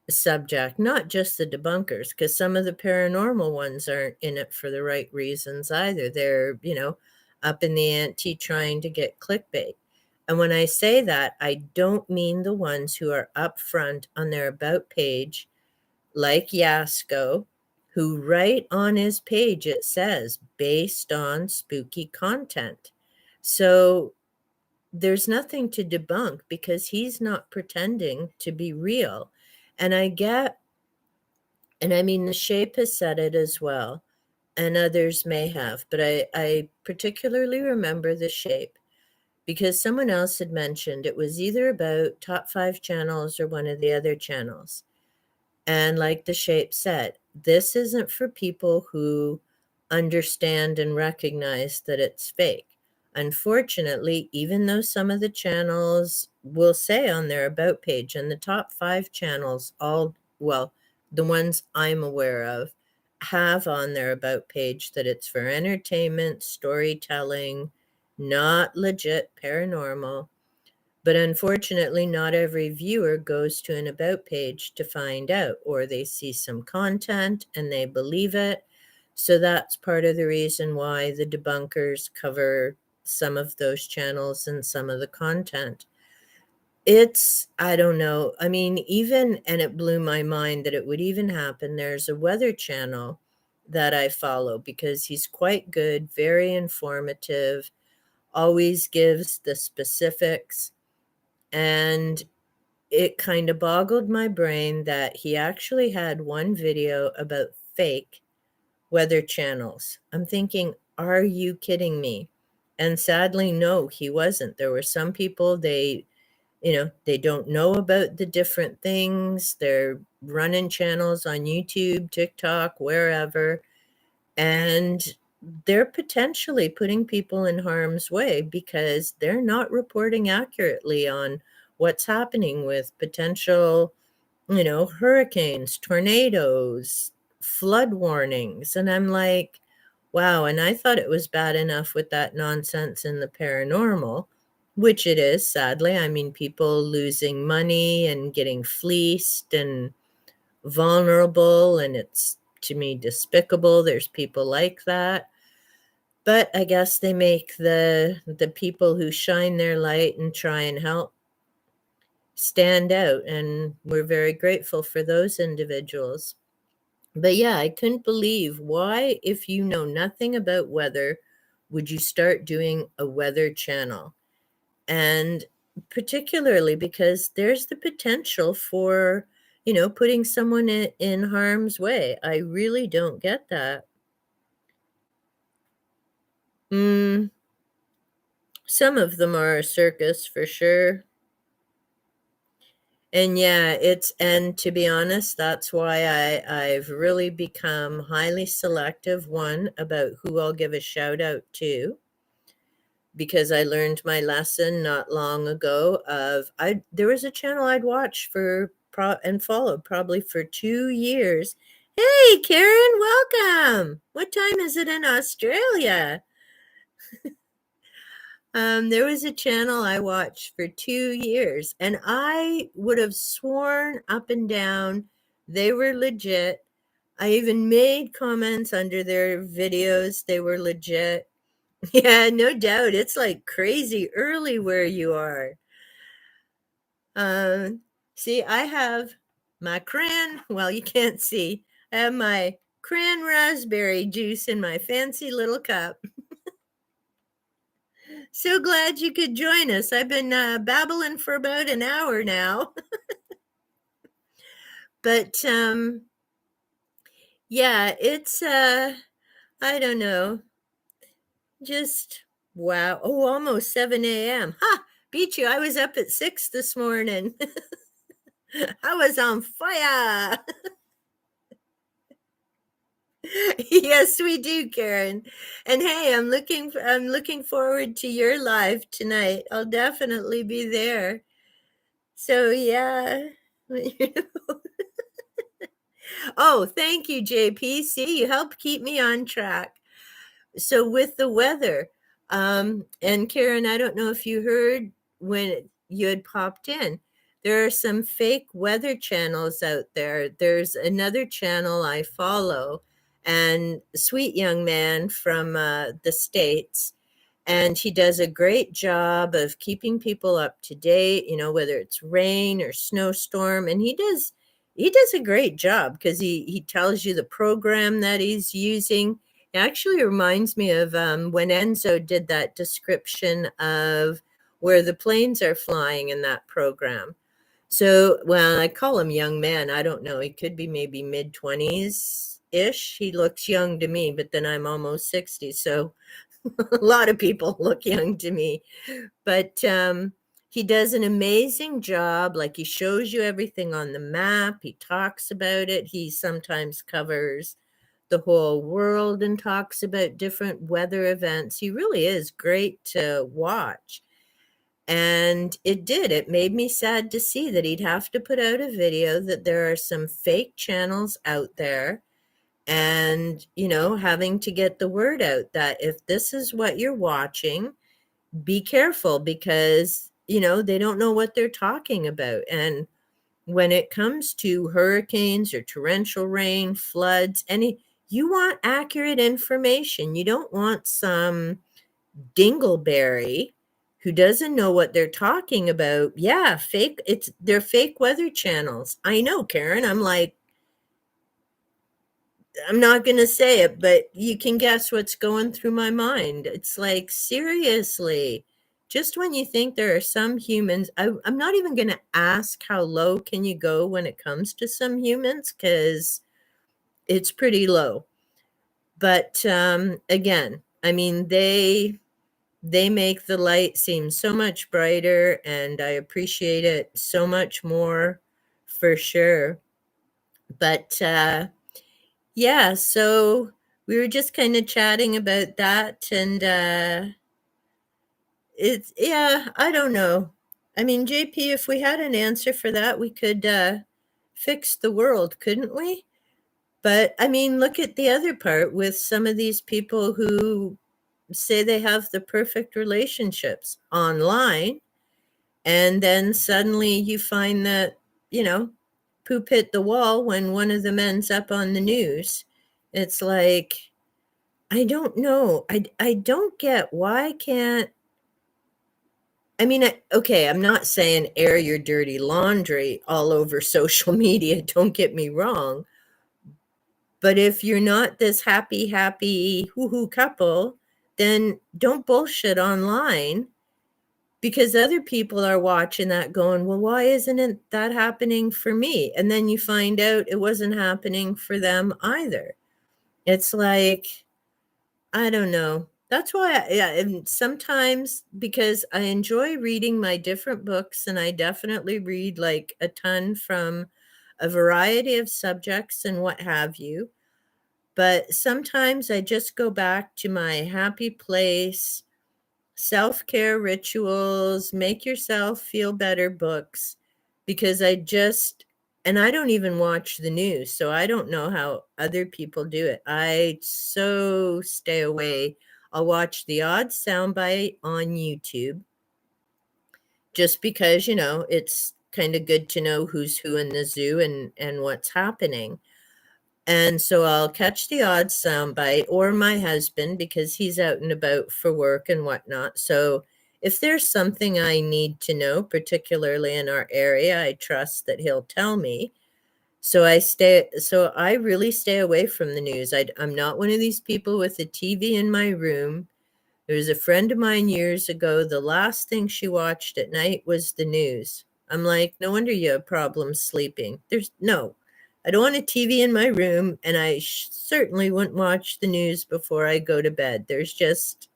subject, not just the debunkers, because some of the paranormal ones aren't in it for the right reasons either. They're, up in the ante trying to get clickbait. And when I say that, I don't mean the ones who are upfront on their about page, like Yasko, who right on his page it says based on spooky content. So there's nothing to debunk because he's not pretending to be real. And I mean, the Shape has said it as well, and others may have, but I particularly remember the Shape because someone else had mentioned it was either about top 5 channels or one of the other channels. And like the Shape said, this isn't for people who understand and recognize that it's fake. Unfortunately, even though some of the channels will say on their about page, and the top 5 channels, well, the ones I'm aware of, have on their about page that it's for entertainment, storytelling, not legit paranormal. But unfortunately, not every viewer goes to an about page to find out, or they see some content and they believe it. So that's part of the reason why the debunkers cover some of those channels and some of the content. I don't know. I mean, and it blew my mind that it would even happen. There's a weather channel that I follow because he's quite good, very informative, always gives the specifics. And it kind of boggled my brain that he actually had one video about fake weather channels. I'm thinking, are you kidding me? And sadly, no, he wasn't. There were some people, they don't know about the different things. They're running channels on YouTube, TikTok, wherever, and they're potentially putting people in harm's way because they're not reporting accurately on what's happening with potential hurricanes, tornadoes, flood warnings. And I'm like, wow. And I thought it was bad enough with that nonsense in the paranormal, which it is, sadly. I mean, people losing money and getting fleeced and vulnerable. And it's, to me, despicable. There's people like that. But I guess they make the people who shine their light and try and help stand out, and we're very grateful for those individuals. But yeah, I couldn't believe, why, if you know nothing about weather, would you start doing a weather channel? And particularly because there's the potential for, putting someone in harm's way. I really don't get that. Mm, some of them are a circus for sure. And yeah, and to be honest, that's why I've really become highly selective, one, about who I'll give a shout out to, because I learned my lesson not long ago of, there was a channel I'd watched and followed probably for 2 years. Hey, Karen, welcome. What time is it in Australia? There was a channel I watched for 2 years, and I would have sworn up and down they were legit. I even made comments under their videos. They were legit. Yeah, no doubt. It's like crazy early where you are. Um, See, I have my well, you can't see. I have my cran raspberry juice in my fancy little cup. So glad you could join us. I've been babbling for about an hour now. But yeah, it's I don't know. Just wow. Oh, almost 7 a.m. Ha! Beat you. I was up at 6 this morning. I was on fire. Yes, we do, Karen. And hey, I'm looking forward to your live tonight. I'll definitely be there. So yeah. Oh, thank you, JP. See, you help keep me on track. So with the weather, and Karen, I don't know if you heard when you had popped in, there are some fake weather channels out there. There's another channel I follow, and a sweet young man from the States, and he does a great job of keeping people up to date, whether it's rain or snowstorm. And he does a great job, because he tells you the program that he's using. It actually reminds me of when Enzo did that description of where the planes are flying in that program. So, well, I call him young man. I don't know. He could be maybe mid 20s ish. He looks young to me, but then I'm almost 60. So a lot of people look young to me. But he does an amazing job. Like, he shows you everything on the map. He talks about it. He sometimes covers the whole world and talks about different weather events. He really is great to watch. And it made me sad to see that he'd have to put out a video, that there are some fake channels out there, and, having to get the word out that if this is what you're watching, be careful, because, they don't know what they're talking about. And when it comes to hurricanes or torrential rain, floods, you want accurate information. You don't want some dingleberry who doesn't know what they're talking about. Yeah, they're fake weather channels. I know, Karen. I'm not going to say it, but you can guess what's going through my mind. It's like, seriously, just when you think there are some humans, I'm not even going to ask how low can you go when it comes to some humans, because it's pretty low. But again, I mean, they make the light seem so much brighter, and I appreciate it so much more, for sure. But yeah, so we were just kind of chatting about that, and yeah, I don't know. I mean, JP, if we had an answer for that, we could fix the world, couldn't we? But I mean, look at the other part with some of these people who say they have the perfect relationships online, and then suddenly you find that, you know, poop hit the wall when one of them ends up on the news. It's like, I don't know. I don't get why can't I mean, okay, I'm not saying air your dirty laundry all over social media, don't get me wrong. But if you're not this happy, hoo-hoo couple, then don't bullshit online because other people are watching that going, well, why isn't that happening for me? And then you find out it wasn't happening for them either. It's like, I don't know. That's why, yeah, and sometimes because I enjoy reading my different books, and I definitely read like a ton from a variety of subjects and what have you. But sometimes I just go back to my happy place, self-care rituals, make yourself feel better books because and I don't even watch the news, so I don't know how other people do it. I so stay away. I'll watch the odd soundbite on YouTube just because, it's kind of good to know who's who in the zoo and what's happening. And so I'll catch the odd soundbite or my husband because he's out and about for work and whatnot. So if there's something I need to know, particularly in our area, I trust that he'll tell me. So I really stay away from the news. I'm not one of these people with a TV in my room. There was a friend of mine years ago. The last thing she watched at night was the news. I'm like, no wonder you have problems sleeping. I don't want a TV in my room, and I certainly wouldn't watch the news before I go to bed. There's just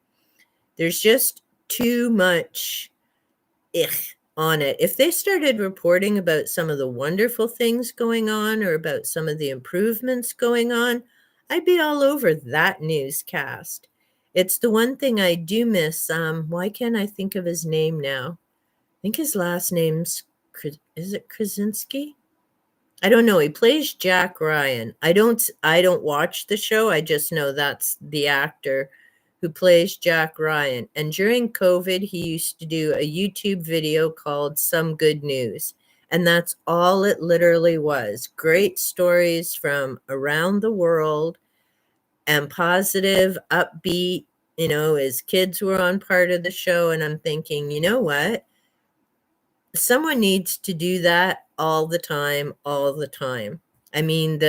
too much on it. If they started reporting about some of the wonderful things going on or about some of the improvements going on, I'd be all over that newscast. It's the one thing I do miss. Why can't I think of his name now? I think his last name's is it Krasinski? I don't know. He plays Jack Ryan. I don't watch the show. I just know that's the actor who plays Jack Ryan. And during COVID, he used to do a YouTube video called Some Good News. And that's all it literally was. Great stories from around the world and positive, upbeat. His kids were on part of the show. And I'm thinking, you know what? Someone needs to do that all the time, all the time. I mean,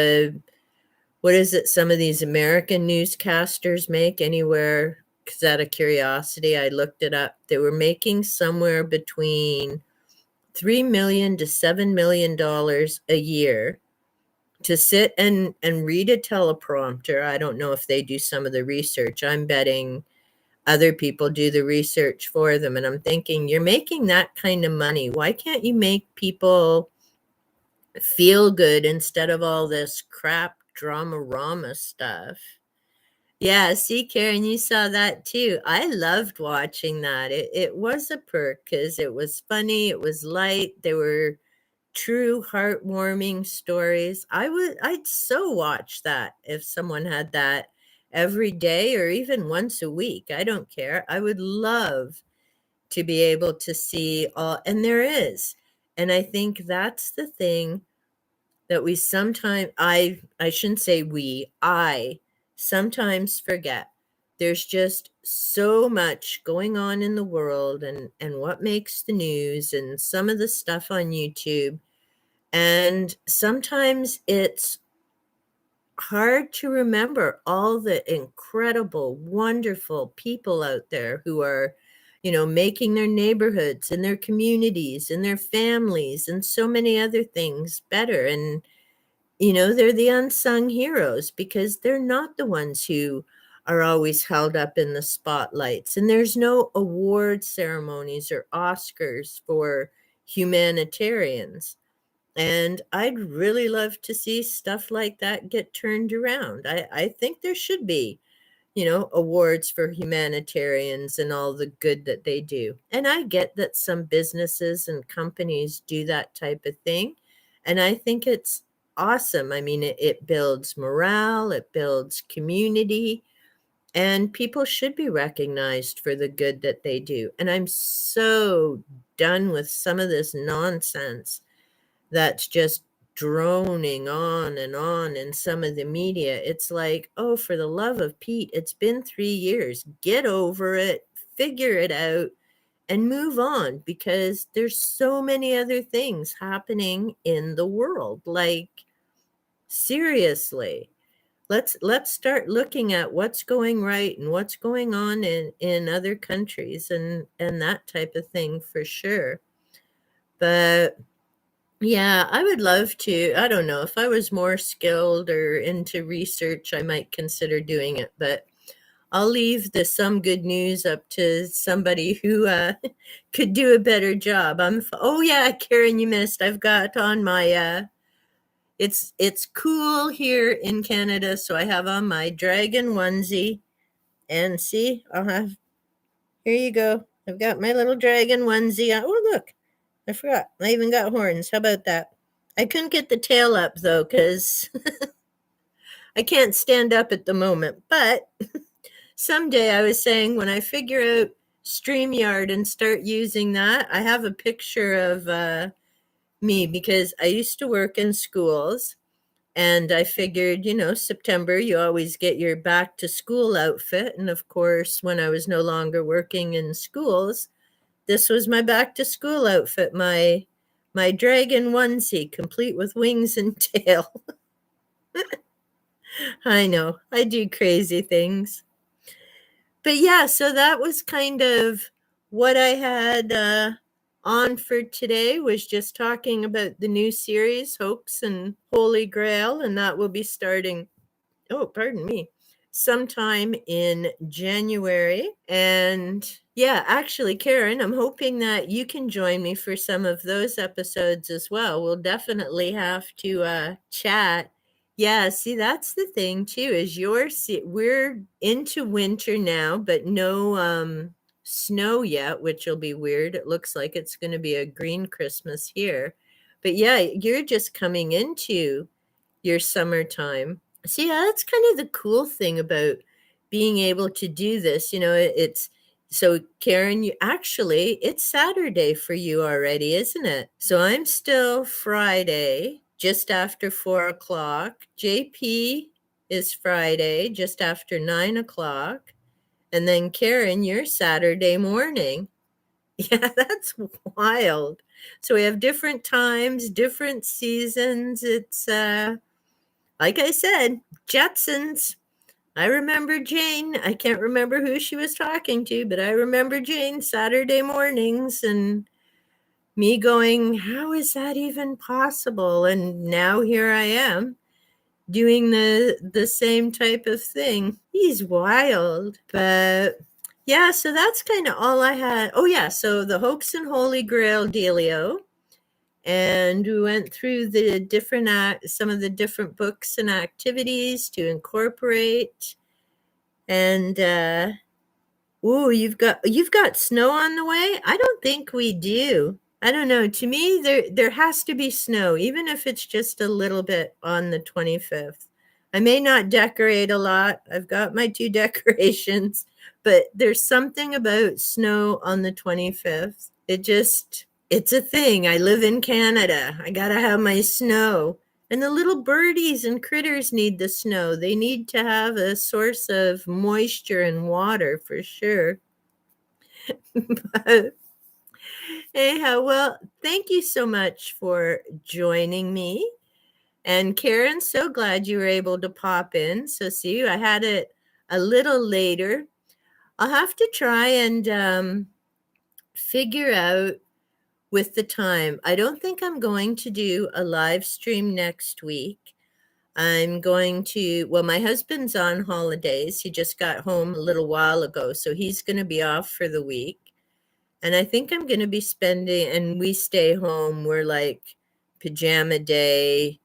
what is it some of these American newscasters make anywhere? Because out of curiosity, I looked it up. They were making somewhere between $3 million to $7 million a year to sit and read a teleprompter. I don't know if they do some of the research. I'm betting other people do the research for them. And I'm thinking, you're making that kind of money. Why can't you make people feel good instead of all this crap drama-rama stuff? Yeah, see, Karen, you saw that too. I loved watching that. It was a perk because it was funny, it was light, there were true heartwarming stories. I'd so watch that if someone had that every day or even once a week. I don't care. I would love to be able to see all, and there is. And I think that's the thing that we sometimes I shouldn't say I sometimes forget. There's just so much going on in the world and what makes the news and some of the stuff on YouTube. And sometimes it's hard to remember all the incredible, wonderful people out there who are, making their neighborhoods and their communities and their families and so many other things better. And they're the unsung heroes because they're not the ones who are always held up in the spotlights. And there's no award ceremonies or Oscars for humanitarians. And I'd really love to see stuff like that get turned around. I think there should be, awards for humanitarians and all the good that they do. And I get that some businesses and companies do that type of thing. And I think it's awesome. I mean, it builds morale, it builds community, and people should be recognized for the good that they do. And I'm so done with some of this nonsense that's just droning on in some of the media. It's like, oh, for the love of Pete, it's been 3 years. Get over it, figure it out, and move on, because there's so many other things happening in the world. Like, seriously, let's start looking at what's going right and what's going on in other countries, and that type of thing, for sure. But yeah, I would love to. I don't know, if I was more skilled or into research, I might consider doing it, but I'll leave the some good news up to somebody who could do a better job. Oh yeah, Karen, you missed. I've got on my it's cool here in Canada, so I have on my dragon onesie. And see, here you go. I've got my little dragon onesie on. Oh, look, I forgot. I even got horns. How about that? I couldn't get the tail up though, because I can't stand up at the moment. But someday, I was saying, when I figure out StreamYard and start using that, I have a picture of me, because I used to work in schools. And I figured, September, you always get your back to school outfit. And of course, when I was no longer working in schools, this was my back to school outfit, my dragon onesie, complete with wings and tail. I know, I do crazy things. But yeah, so that was kind of what I had on for today, was just talking about the new series, Hoax and Holy Grail, and that will be starting, oh, pardon me, sometime in January. And yeah, actually, Karen, I'm hoping that you can join me for some of those episodes as well. We'll definitely have to chat. Yeah, see, that's the thing too, is we're into winter now, but no snow yet, which will be weird. It looks like it's going to be a green Christmas here. But yeah, you're just coming into your summertime. So yeah, that's kind of the cool thing about being able to do this. It's so, Karen, it's Saturday for you already, isn't it? So I'm still Friday, just after 4 o'clock. JP is Friday, just after 9 o'clock. And then Karen, you're Saturday morning. Yeah, that's wild. So we have different times, different seasons. It's like I said, Jetsons. I remember Jane. I can't remember who she was talking to, but I remember Jane Saturday mornings and me going, how is that even possible? And now here I am doing the same type of thing. He's wild. But yeah, so that's kind of all I had. Oh yeah, so the Hoax and Holy Grail dealio. And we went through some of the different books and activities to incorporate. And you've got snow on the way? I don't think we do. I don't know. To me, there has to be snow, even if it's just a little bit on the 25th. I may not decorate a lot. I've got my 2 decorations, but there's something about snow on the 25th. It's a thing. I live in Canada. I got to have my snow. And the little birdies and critters need the snow. They need to have a source of moisture and water for sure. But anyhow, well, thank you so much for joining me. And Karen, so glad you were able to pop in. So see, I had it a little later. I'll have to try and figure out with the time. I don't think I'm going to do a live stream next week. My husband's on holidays. He just got home a little while ago, so he's going to be off for the week. And I think I'm going to be and we stay home. We're like pajama day,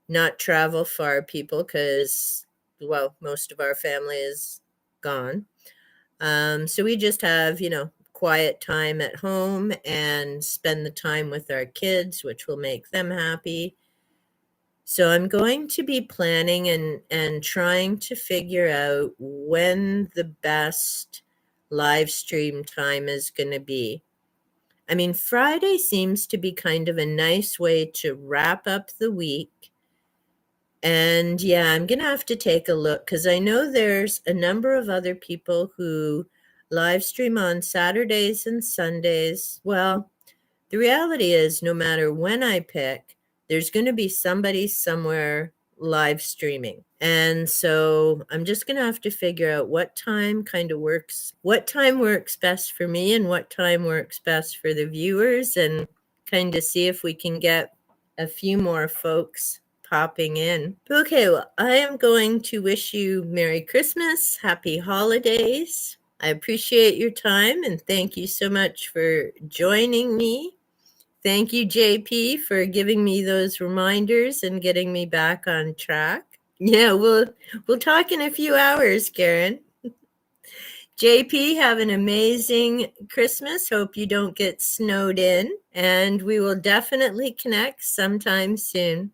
not travel far people, because, well, most of our family is gone. So we just have, quiet time at home and spend the time with our kids, which will make them happy. So I'm going to be planning and trying to figure out when the best live stream time is going to be. I mean, Friday seems to be kind of a nice way to wrap up the week. And yeah, I'm going to have to take a look because I know there's a number of other people who live stream on Saturdays and Sundays. Well, the reality is, no matter when I pick, there's going to be somebody somewhere live streaming. And so I'm just going to have to figure out what time kind of works, what time works best for me and what time works best for the viewers, and kind of see if we can get a few more folks popping in. Okay, well, I am going to wish you Merry Christmas, Happy Holidays. I appreciate your time and thank you so much for joining me. Thank you, JP, for giving me those reminders and getting me back on track. Yeah, we'll talk in a few hours, Karen. JP, have an amazing Christmas. Hope you don't get snowed in, and we will definitely connect sometime soon.